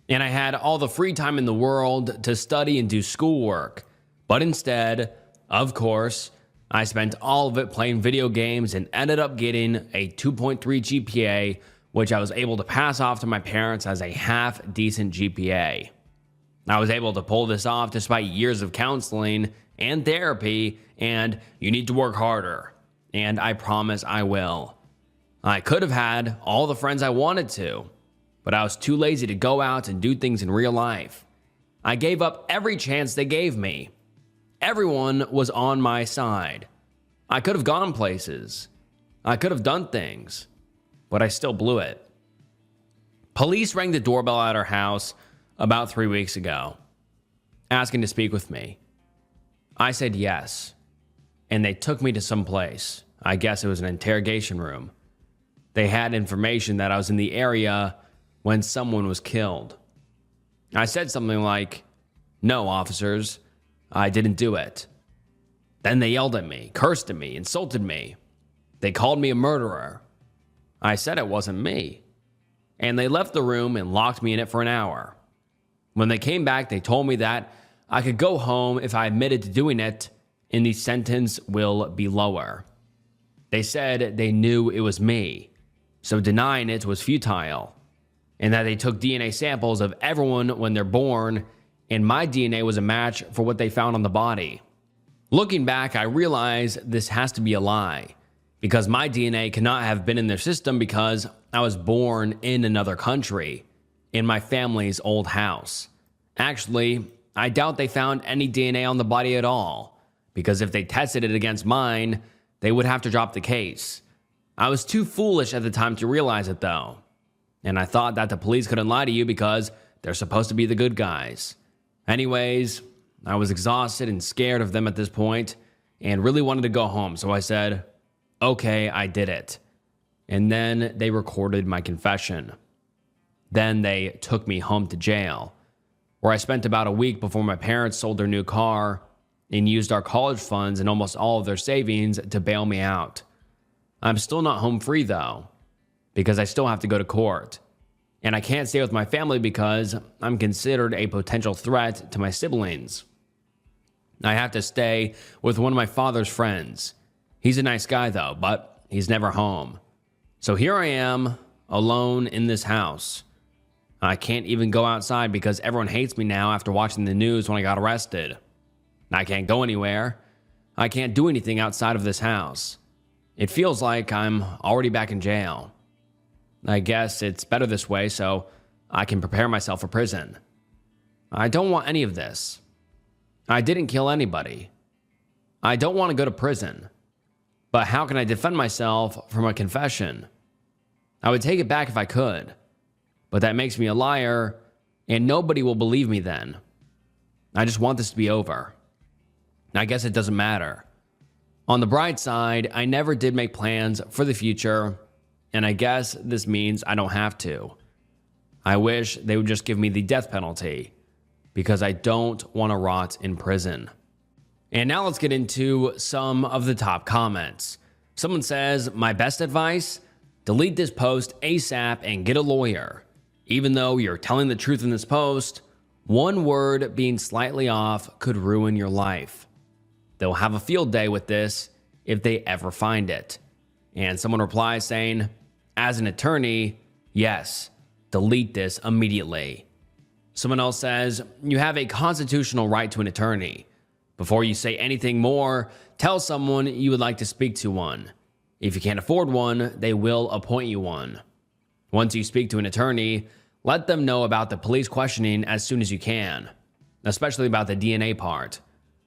And I had all the free time in the world to study and do schoolwork. But instead, of course, I spent all of it playing video games and ended up getting a 2.3 GPA, which I was able to pass off to my parents as a half-decent GPA. I was able to pull this off despite years of counseling and therapy, and you need to work harder, and I promise I will. I could have had all the friends I wanted to, but I was too lazy to go out and do things in real life. I gave up every chance they gave me. Everyone was on my side. I could have gone places. I could have done things, but I still blew it. Police rang the doorbell at our house about 3 weeks ago, asking to speak with me. I said yes, and they took me to some place. I guess it was an interrogation room. They had information that I was in the area when someone was killed. I said something like, "No, officers, I didn't do it." Then they yelled at me, cursed at me, insulted me. They called me a murderer. I said it wasn't me. And they left the room and locked me in it for an hour. When they came back, they told me that I could go home if I admitted to doing it, and the sentence will be lower. They said they knew it was me, so denying it was futile, and that they took DNA samples of everyone when they're born, and my DNA was a match for what they found on the body. Looking back, I realize this has to be a lie, because my DNA cannot have been in their system because I was born in another country, in my family's old house. Actually, I doubt they found any DNA on the body at all, because if they tested it against mine, they would have to drop the case. I was too foolish at the time to realize it though, and I thought that the police couldn't lie to you because they're supposed to be the good guys. Anyways, I was exhausted and scared of them at this point and really wanted to go home, so I said, "Okay, I did it." And then they recorded my confession. Then they took me home to jail, where I spent about a week before my parents sold their new car and used our college funds and almost all of their savings to bail me out. I'm still not home free though, because I still have to go to court. And I can't stay with my family because I'm considered a potential threat to my siblings. I have to stay with one of my father's friends. He's a nice guy though, but he's never home. So here I am, alone in this house. I can't even go outside because everyone hates me now after watching the news when I got arrested. I can't go anywhere. I can't do anything outside of this house. It feels like I'm already back in jail. I guess it's better this way so I can prepare myself for prison. I don't want any of this. I didn't kill anybody. I don't want to go to prison. But how can I defend myself from a confession? I would take it back if I could, but that makes me a liar, and nobody will believe me then. I just want this to be over. I guess it doesn't matter. On the bright side, I never did make plans for the future, and I guess this means I don't have to. I wish they would just give me the death penalty, because I don't want to rot in prison. And now let's get into some of the top comments. Someone says, my best advice? Delete this post ASAP and get a lawyer. Even though you're telling the truth in this post, one word being slightly off could ruin your life. They'll have a field day with this if they ever find it. And someone replies saying, as an attorney, yes, delete this immediately. Someone else says, you have a constitutional right to an attorney. Before you say anything more, tell someone you would like to speak to one. If you can't afford one, they will appoint you one. Once you speak to an attorney, let them know about the police questioning as soon as you can, especially about the DNA part.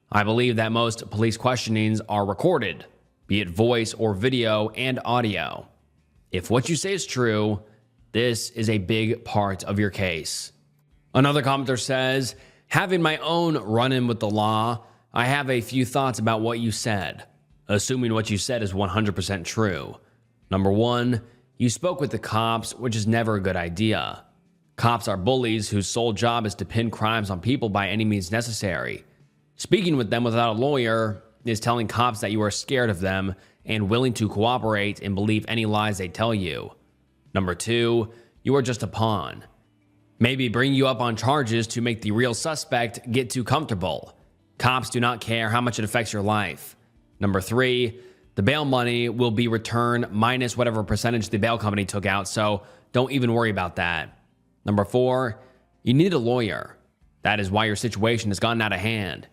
I believe that most police questionings are recorded, be it voice or video and audio. If what you say is true, this is a big part of your case. Another commenter says, having my own run-in with the law, I have a few thoughts about what you said, assuming what you said is 100% true. Number one, you spoke with the cops, which is never a good idea. Cops are bullies whose sole job is to pin crimes on people by any means necessary. Speaking with them without a lawyer is telling cops that you are scared of them and willing to cooperate and believe any lies they tell you. Number two, you are just a pawn. Maybe bring you up on charges to make the real suspect get too comfortable. Cops do not care how much it affects your life. Number three, the bail money will be returned minus whatever percentage the bail company took out, so don't even worry about that. Number four, you need a lawyer. That is why your situation has gotten out of hand.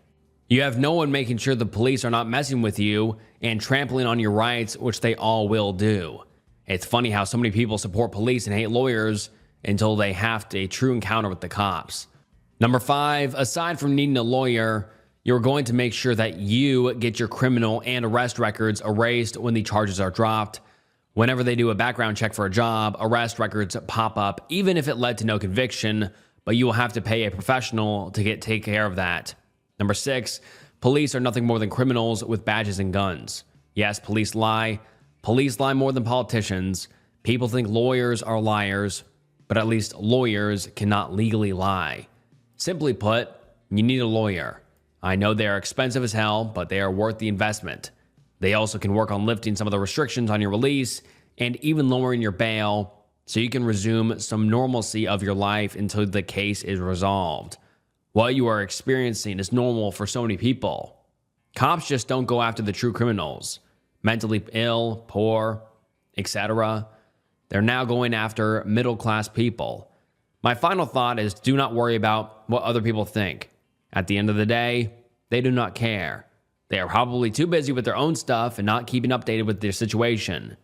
You have no one making sure the police are not messing with you and trampling on your rights, which they all will do. It's funny how so many people support police and hate lawyers until they have a true encounter with the cops. Number five, aside from needing a lawyer, you're going to make sure that you get your criminal and arrest records erased when the charges are dropped. Whenever they do a background check for a job, arrest records pop up, even if it led to no conviction, but you will have to pay a professional to take care of that. Number six, police are nothing more than criminals with badges and guns. Yes, police lie. Police lie more than politicians. People think lawyers are liars, but at least lawyers cannot legally lie. Simply put, you need a lawyer. I know they are expensive as hell, but they are worth the investment. They also can work on lifting some of the restrictions on your release and even lowering your bail so you can resume some normalcy of your life until the case is resolved. What you are experiencing is normal for so many people. Cops just don't go after the true criminals, mentally ill, poor, etc. They're now going after middle-class people. My final thought is do not worry about what other people think. At the end of the day, they do not care. They are probably too busy with their own stuff and not keeping updated with their situation.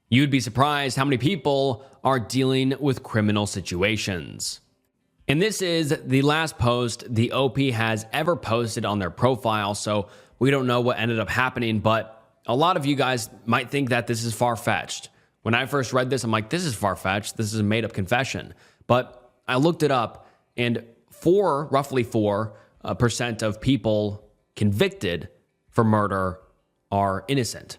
You'd be surprised how many people are dealing with criminal situations. And this is the last post the OP has ever posted on their profile, so we don't know what ended up happening, but a lot of you guys might think that this is far-fetched. When I first read this, I'm like, this is far-fetched. This is a made-up confession. But I looked it up, and roughly 4% of people convicted for murder are innocent.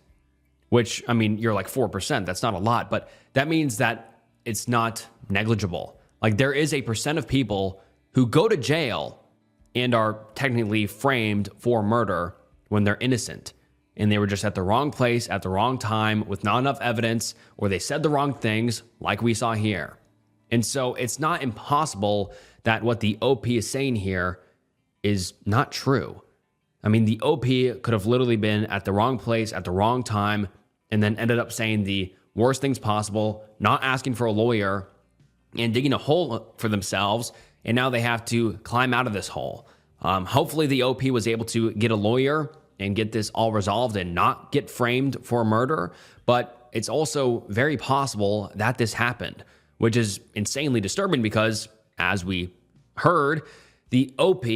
Which, I mean, you're like 4%. That's not a lot, but that means that it's not negligible. Like there is a percent of people who go to jail and are technically framed for murder when they're innocent. And they were just at the wrong place at the wrong time with not enough evidence, or they said the wrong things like we saw here. And so it's not impossible that what the OP is saying here is not true. I mean, the OP could have literally been at the wrong place at the wrong time and then ended up saying the worst things possible, not asking for a lawyer, and digging a hole for themselves, and now they have to climb out of this hole. Hopefully the OP was able to get a lawyer and get this all resolved and not get framed for murder, but it's also very possible that this happened, which is insanely disturbing because, as we heard, the OP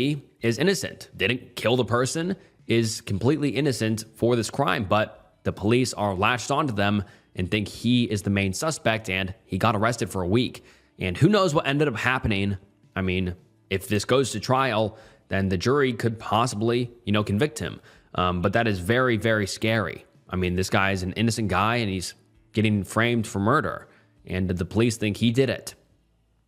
is innocent, didn't kill the person, is completely innocent for this crime, but the police are latched onto them and think he is the main suspect, and he got arrested for a week. And who knows what ended up happening. I mean, if this goes to trial, then the jury could possibly, convict him. But that is very, very scary. I mean, this guy is an innocent guy, and he's getting framed for murder, and the police think he did it.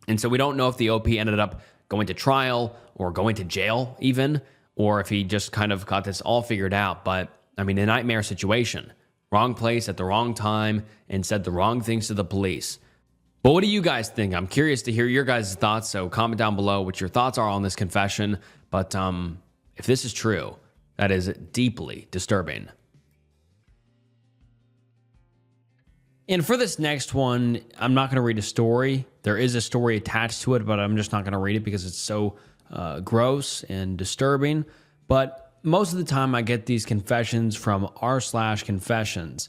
And so we don't know if the OP ended up going to trial or going to jail even, or if he just kind of got this all figured out. But I mean, a nightmare situation. Wrong place at the wrong time and said the wrong things to the police. But what do you guys think? I'm curious to hear your guys' thoughts, so comment down below what your thoughts are on this confession. But if this is true, that is deeply disturbing. And for this next one, I'm not going to read a story. There is a story attached to it, but I'm just not going to read it because it's so gross and disturbing. But most of the time I get these confessions from r/confessions.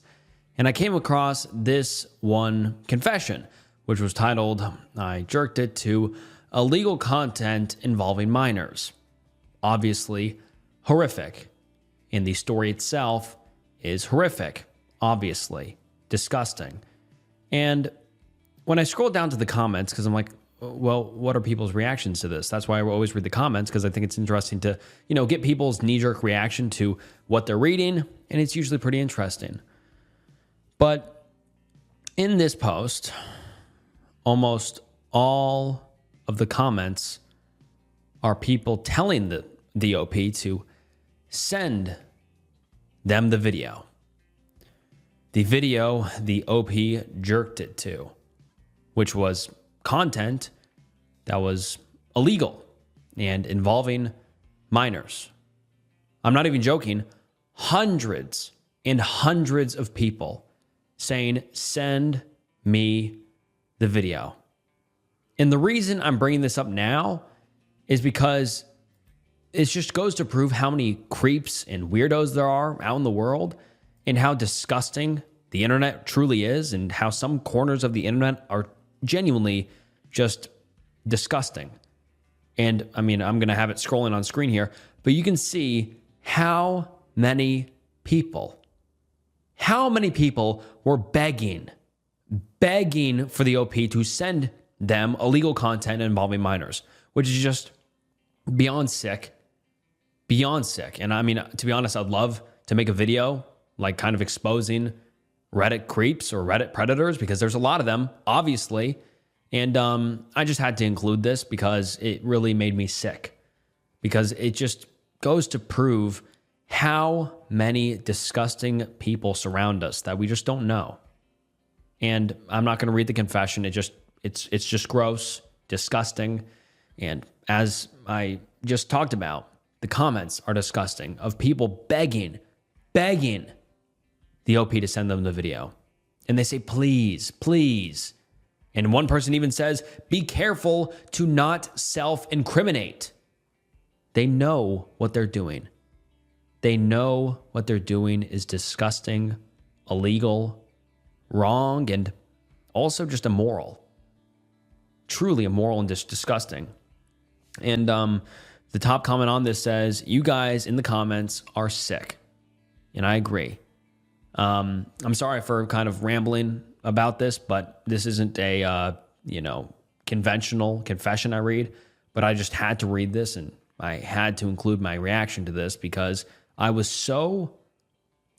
And I came across this one confession, which was titled, I jerked it to illegal content involving minors. Obviously horrific. And the story itself is horrific, obviously. Disgusting. And when I scroll down to the comments, because I'm like, well, what are people's reactions to this? That's why I always read the comments, because I think it's interesting to, get people's knee-jerk reaction to what they're reading, and it's usually pretty interesting. But in this post, almost all of the comments are people telling the OP to send them the video. The video the OP jerked it to, which was content that was illegal and involving minors. I'm not even joking. Hundreds and hundreds of people saying, send me the video. And the reason I'm bringing this up now is because it just goes to prove how many creeps and weirdos there are out in the world, and how disgusting the internet truly is, and how some corners of the internet are genuinely just disgusting. And I mean, I'm going to have it scrolling on screen here, but you can see how many people were begging for the OP to send them illegal content involving minors, which is just beyond sick. And I mean, to be honest, I'd love to make a video like kind of exposing Reddit creeps or Reddit predators, because there's a lot of them, obviously. And I just had to include this because it really made me sick, because it just goes to prove how many disgusting people surround us that we just don't know. And I'm not going to read the confession. It's just gross, disgusting. And as I just talked about, the comments are disgusting of people begging the OP to send them the video. And they say, please, please. And one person even says, be careful to not self-incriminate. They know what they're doing. They know what they're doing is disgusting, illegal, wrong, and also just immoral. Truly immoral and just disgusting. And the top comment on this says, you guys in the comments are sick. And I agree. I'm sorry for kind of rambling about this, but this isn't a, conventional confession I read, but I just had to read this, and I had to include my reaction to this because I was so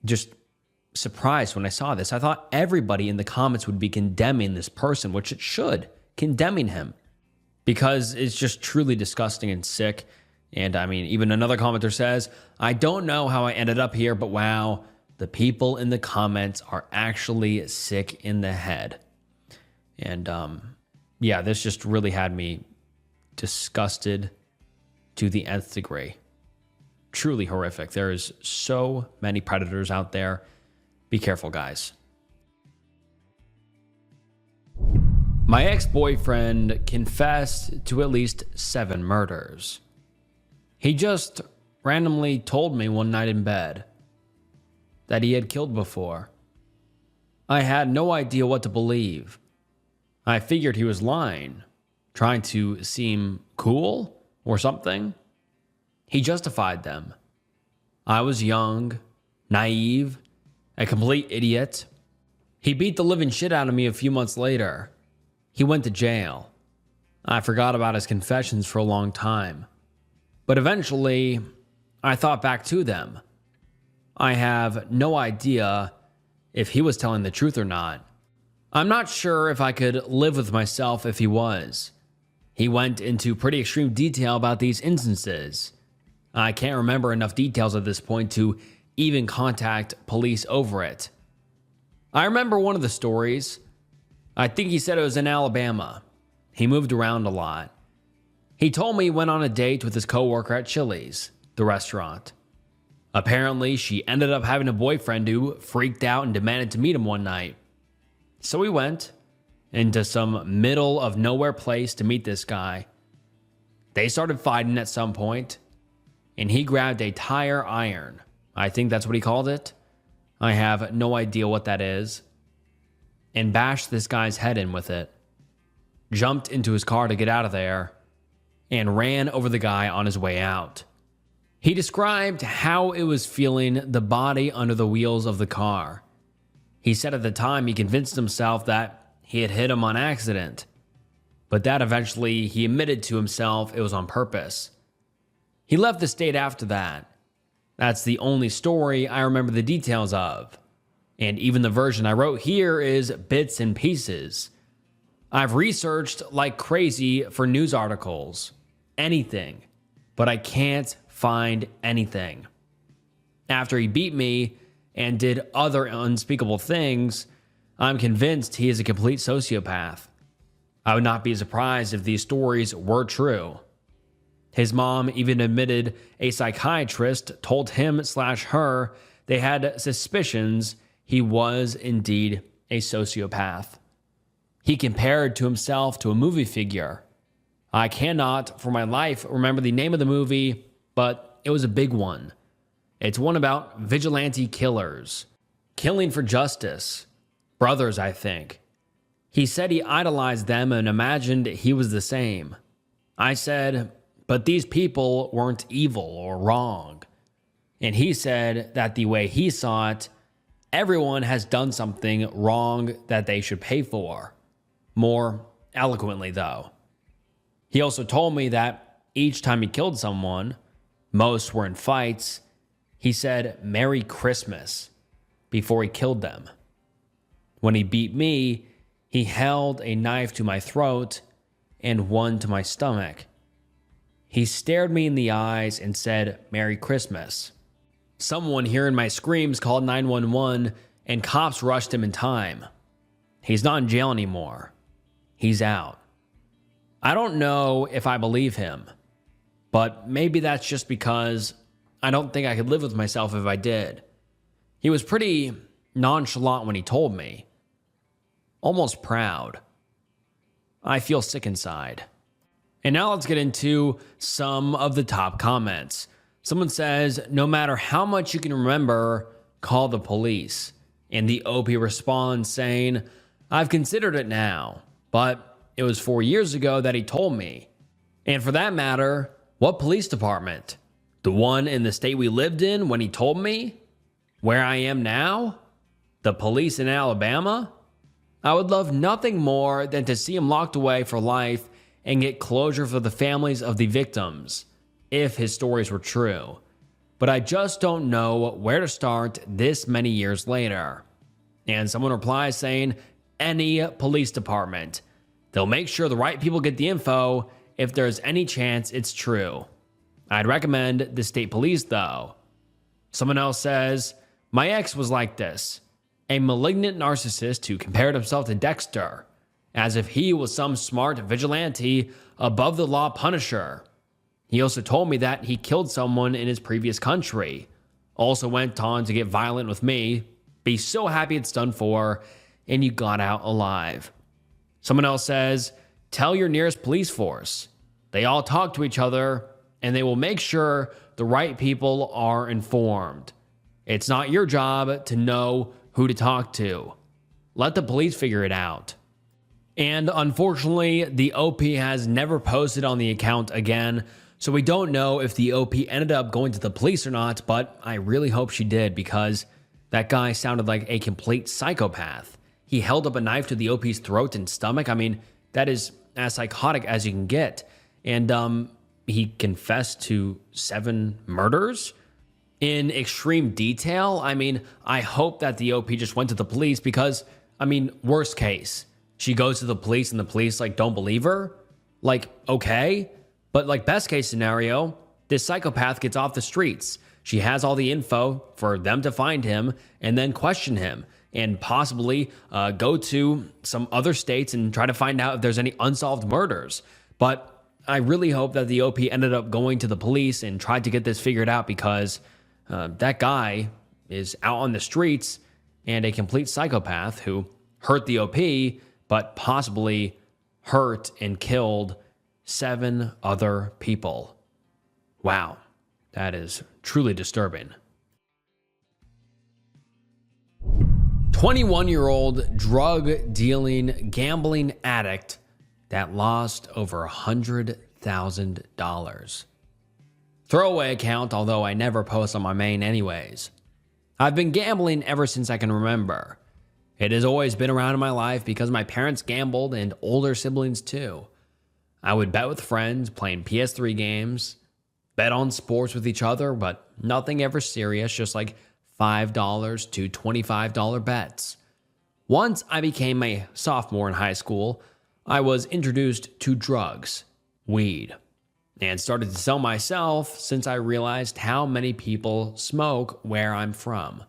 just surprised when I saw this. I thought everybody in the comments would be condemning this person, which it should, condemning him, because it's just truly disgusting and sick. And I mean, even another commenter says, I don't know how I ended up here, but wow, the people in the comments are actually sick in the head. And yeah, this just really had me disgusted to the nth degree. Truly horrific. There is so many predators out there. Be careful, guys. My ex-boyfriend confessed to at least 7 murders. He just randomly told me one night in bed that he had killed before. I had no idea what to believe. I figured he was lying, trying to seem cool, or something. He justified them. I was young, naive, a complete idiot. He beat the living shit out of me a few months later. He went to jail. I forgot about his confessions for a long time. But eventually, I thought back to them. I have no idea if he was telling the truth or not. I'm not sure if I could live with myself if he was. He went into pretty extreme detail about these instances. I can't remember enough details at this point to even contact police over it. I remember one of the stories. I think he said it was in Alabama. He moved around a lot. He told me he went on a date with his coworker at Chili's, the restaurant. Apparently, she ended up having a boyfriend who freaked out and demanded to meet him one night. So we went into some middle of nowhere place to meet this guy. They started fighting at some point, and he grabbed a tire iron. I think that's what he called it. I have no idea what that is. And bashed this guy's head in with it. Jumped into his car to get out of there, and ran over the guy on his way out. He described how it was feeling the body under the wheels of the car. He said at the time he convinced himself that he had hit him on accident, but that eventually he admitted to himself it was on purpose. He left the state after that. That's the only story I remember the details of, and even the version I wrote here is bits and pieces. I've researched like crazy for news articles, anything, but I can't find anything. After he beat me and did other unspeakable things, I'm convinced he is a complete sociopath. I would not be surprised if these stories were true. His mom even admitted a psychiatrist told him/her they had suspicions he was indeed a sociopath. He compared to himself to a movie figure. I cannot, for my life, remember the name of the movie, but it was a big one. It's one about vigilante killers, killing for justice. Brothers, I think. He said he idolized them and imagined he was the same. I said, but these people weren't evil or wrong. And he said that the way he saw it, everyone has done something wrong that they should pay for. More eloquently, though. He also told me that each time he killed someone, most were in fights, he said, "Merry Christmas," before he killed them. When he beat me, he held a knife to my throat and one to my stomach. He stared me in the eyes and said, "Merry Christmas." Someone hearing my screams called 911 and cops rushed him in time. He's not in jail anymore. He's out. I don't know if I believe him, but maybe that's just because I don't think I could live with myself if I did. He was pretty nonchalant when he told me. Almost proud. I feel sick inside. And now let's get into some of the top comments. Someone says, no matter how much you can remember, call the police. And the OP responds saying, I've considered it now, but it was 4 years ago that he told me. And for that matter, what police department? The one in the state we lived in when he told me? Where I am now? The police in Alabama? I would love nothing more than to see him locked away for life and get closure for the families of the victims, if his stories were true. But I just don't know where to start this many years later. And someone replies saying, any police department. They'll make sure the right people get the info if there's any chance it's true. I'd recommend the state police though. Someone else says, my ex was like this. A malignant narcissist who compared himself to Dexter, as if he was some smart vigilante above the law punisher. He also told me that he killed someone in his previous country. Also went on to get violent with me, be so happy it's done for, and you got out alive. Someone else says, tell your nearest police force. They all talk to each other, and they will make sure the right people are informed. It's not your job to know who to talk to. Let the police figure it out. And unfortunately, the OP has never posted on the account again, So we don't know if the OP ended up going to the police or not, but I really hope she did because that guy sounded like a complete psychopath. He held up a knife to the OP's throat and stomach. I mean, that is as psychotic as you can get. And he confessed to 7 murders in extreme detail. I mean, I hope that the OP just went to the police because, I mean, worst case, she goes to the police and the police don't believe her. Okay. But best case scenario, this psychopath gets off the streets. She has all the info for them to find him and then question him and possibly go to some other states and try to find out if there's any unsolved murders. But I really hope that the OP ended up going to the police and tried to get this figured out because that guy is out on the streets and a complete psychopath who hurt the OP, but possibly hurt and killed 7 other people. Wow, that is truly disturbing. 21-year-old drug dealing gambling addict that lost over $100,000. Throwaway account, although I never post on my main anyways. I've been gambling ever since I can remember. It has always been around in my life because my parents gambled and older siblings too. I would bet with friends playing PS3 games, bet on sports with each other, but nothing ever serious, just $5 to $25 bets. Once I became a sophomore in high school, I was introduced to drugs, weed, and started to sell myself since I realized how many people smoke where I'm from.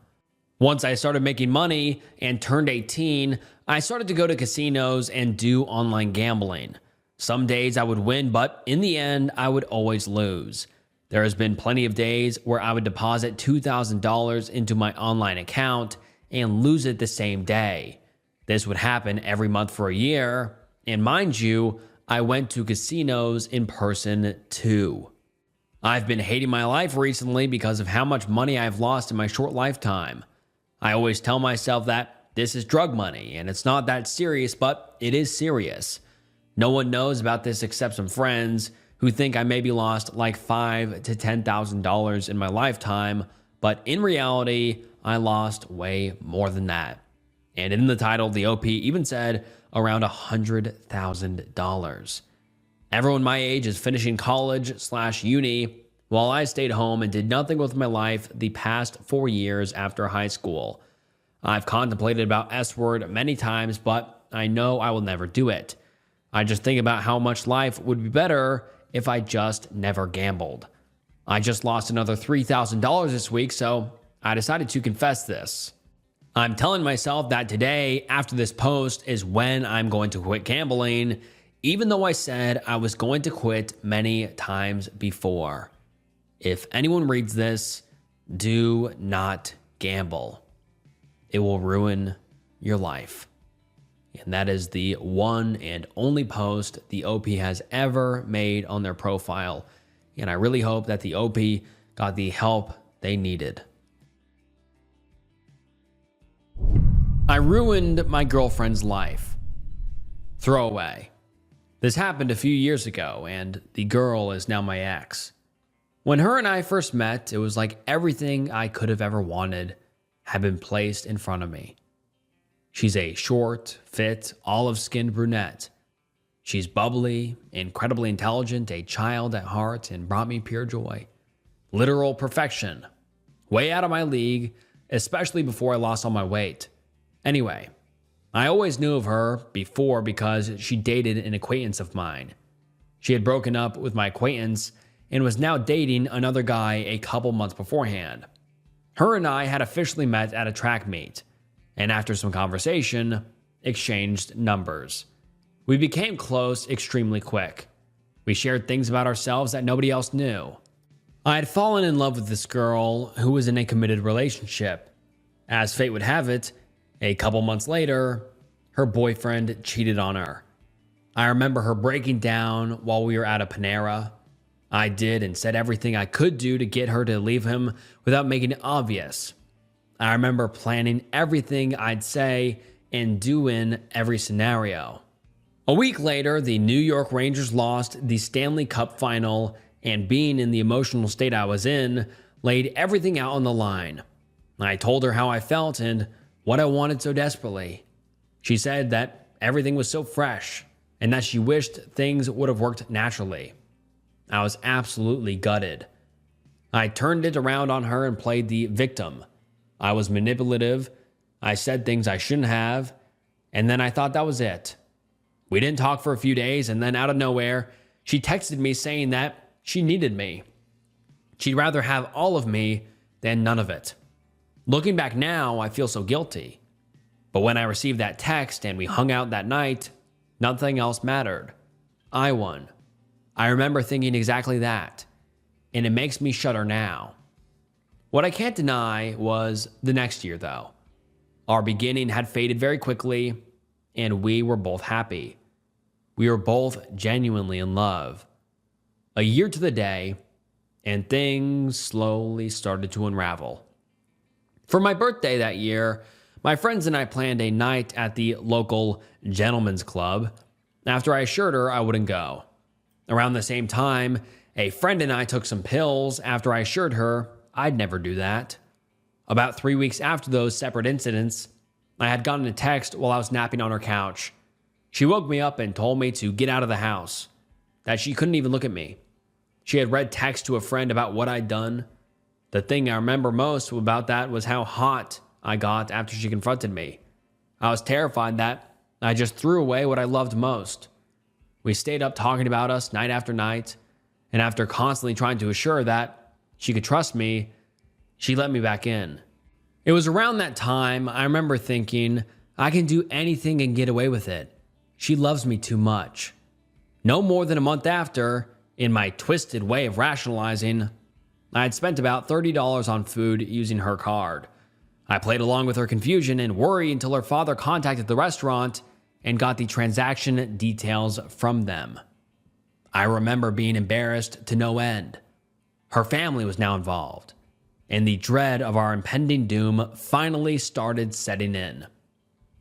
Once I started making money and turned 18, I started to go to casinos and do online gambling. Some days I would win, but in the end, I would always lose. There has been plenty of days where I would deposit $2,000 into my online account and lose it the same day. This would happen every month for a year, and mind you, I went to casinos in person too. I've been hating my life recently because of how much money I've lost in my short lifetime. I always tell myself that this is drug money and it's not that serious, but it is serious. No one knows about this except some friends who think I maybe lost $5,000 to $10,000 in my lifetime, but in reality, I lost way more than that. And in the title, the OP even said around $100,000. Everyone my age is finishing college/uni, while I stayed home and did nothing with my life the past 4 years after high school. I've contemplated about S-word many times, but I know I will never do it. I just think about how much life would be better if I just never gambled. I just lost another $3,000 this week, so I decided to confess this. I'm telling myself that today, after this post, is when I'm going to quit gambling, even though I said I was going to quit many times before. If anyone reads this, do not gamble. It will ruin your life. And that is the one and only post the OP has ever made on their profile. And I really hope that the OP got the help they needed. I ruined my girlfriend's life. Throwaway. This happened a few years ago, and the girl is now my ex. When her and I first met, it was like everything I could have ever wanted had been placed in front of me. She's a short, fit, olive-skinned brunette. She's bubbly, incredibly intelligent, a child at heart, and brought me pure joy. Literal perfection. Way out of my league, especially before I lost all my weight. Anyway, I always knew of her before because she dated an acquaintance of mine. She had broken up with my acquaintance and was now dating another guy a couple months beforehand. Her and I had officially met at a track meet, and after some conversation, exchanged numbers. We became close extremely quick. We shared things about ourselves that nobody else knew. I had fallen in love with this girl who was in a committed relationship. As fate would have it, a couple months later, her boyfriend cheated on her. I remember her breaking down while we were at a Panera. I did and said everything I could do to get her to leave him without making it obvious. I remember planning everything I'd say and do in every scenario. A week later, the New York Rangers lost the Stanley Cup final, and being in the emotional state I was in, laid everything out on the line. I told her how I felt and what I wanted so desperately. She said that everything was so fresh and that she wished things would have worked naturally. I was absolutely gutted. I turned it around on her and played the victim. I was manipulative. I said things I shouldn't have. And then I thought that was it. We didn't talk for a few days, and then out of nowhere, she texted me saying that she needed me. She'd rather have all of me than none of it. Looking back now, I feel so guilty. But when I received that text and we hung out that night, nothing else mattered. I won. I remember thinking exactly that, and it makes me shudder now. What I can't deny was the next year, though. Our beginning had faded very quickly, and we were both happy. We were both genuinely in love. A year to the day, and things slowly started to unravel. For my birthday that year, my friends and I planned a night at the local gentleman's club after I assured her I wouldn't go. Around the same time, a friend and I took some pills after I assured her I'd never do that. About 3 weeks after those separate incidents, I had gotten a text while I was napping on her couch. She woke me up and told me to get out of the house, that she couldn't even look at me. She had read text to a friend about what I'd done. The thing I remember most about that was how hot I got after she confronted me. I was terrified that I just threw away what I loved most. We stayed up talking about us night after night, and after constantly trying to assure that she could trust me, she let me back in. It was around that time I remember thinking, I can do anything and get away with it. She loves me too much. No more than a month after, in my twisted way of rationalizing, I had spent about $30 on food using her card. I played along with her confusion and worry until her father contacted the restaurant and got the transaction details from them. I remember being embarrassed to no end. Her family was now involved, and the dread of our impending doom finally started setting in.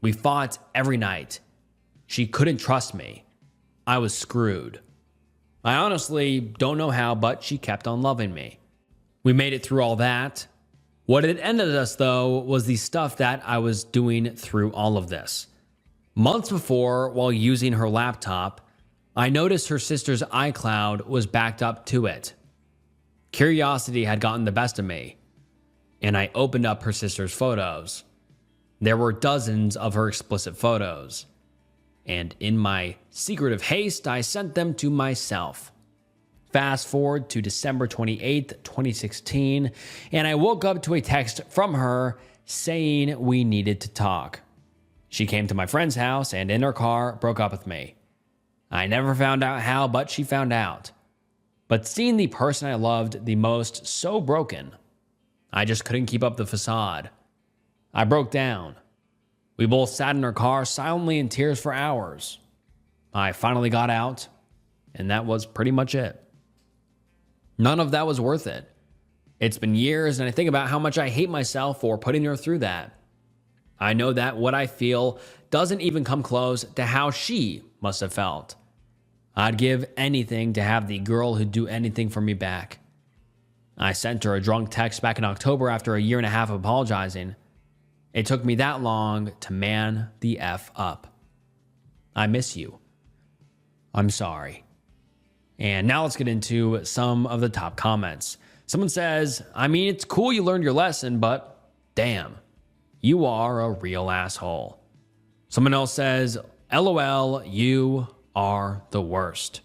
We fought every night. She couldn't trust me. I was screwed. I honestly don't know how, but she kept on loving me. We made it through all that. What had ended us, though, was the stuff that I was doing through all of this. Months before, while using her laptop, I noticed her sister's iCloud was backed up to it. Curiosity had gotten the best of me, and I opened up her sister's photos. There were dozens of her explicit photos, and in my secretive haste, I sent them to myself. Fast forward to December 28th, 2016, and I woke up to a text from her saying we needed to talk. She came to my friend's house and in her car broke up with me. I never found out how, but she found out. But seeing the person I loved the most so broken, I just couldn't keep up the facade. I broke down. We both sat in her car silently in tears for hours. I finally got out, and that was pretty much it. None of that was worth it. It's been years, and I think about how much I hate myself for putting her through that. I know that what I feel doesn't even come close to how she must have felt. I'd give anything to have the girl who'd do anything for me back. I sent her a drunk text back in October after a year and a half of apologizing. It took me that long to man the F up. I miss you. I'm sorry. And now let's get into some of the top comments. Someone says, I mean, it's cool you learned your lesson, but damn, you are a real asshole. Someone else says, LOL, you are the worst.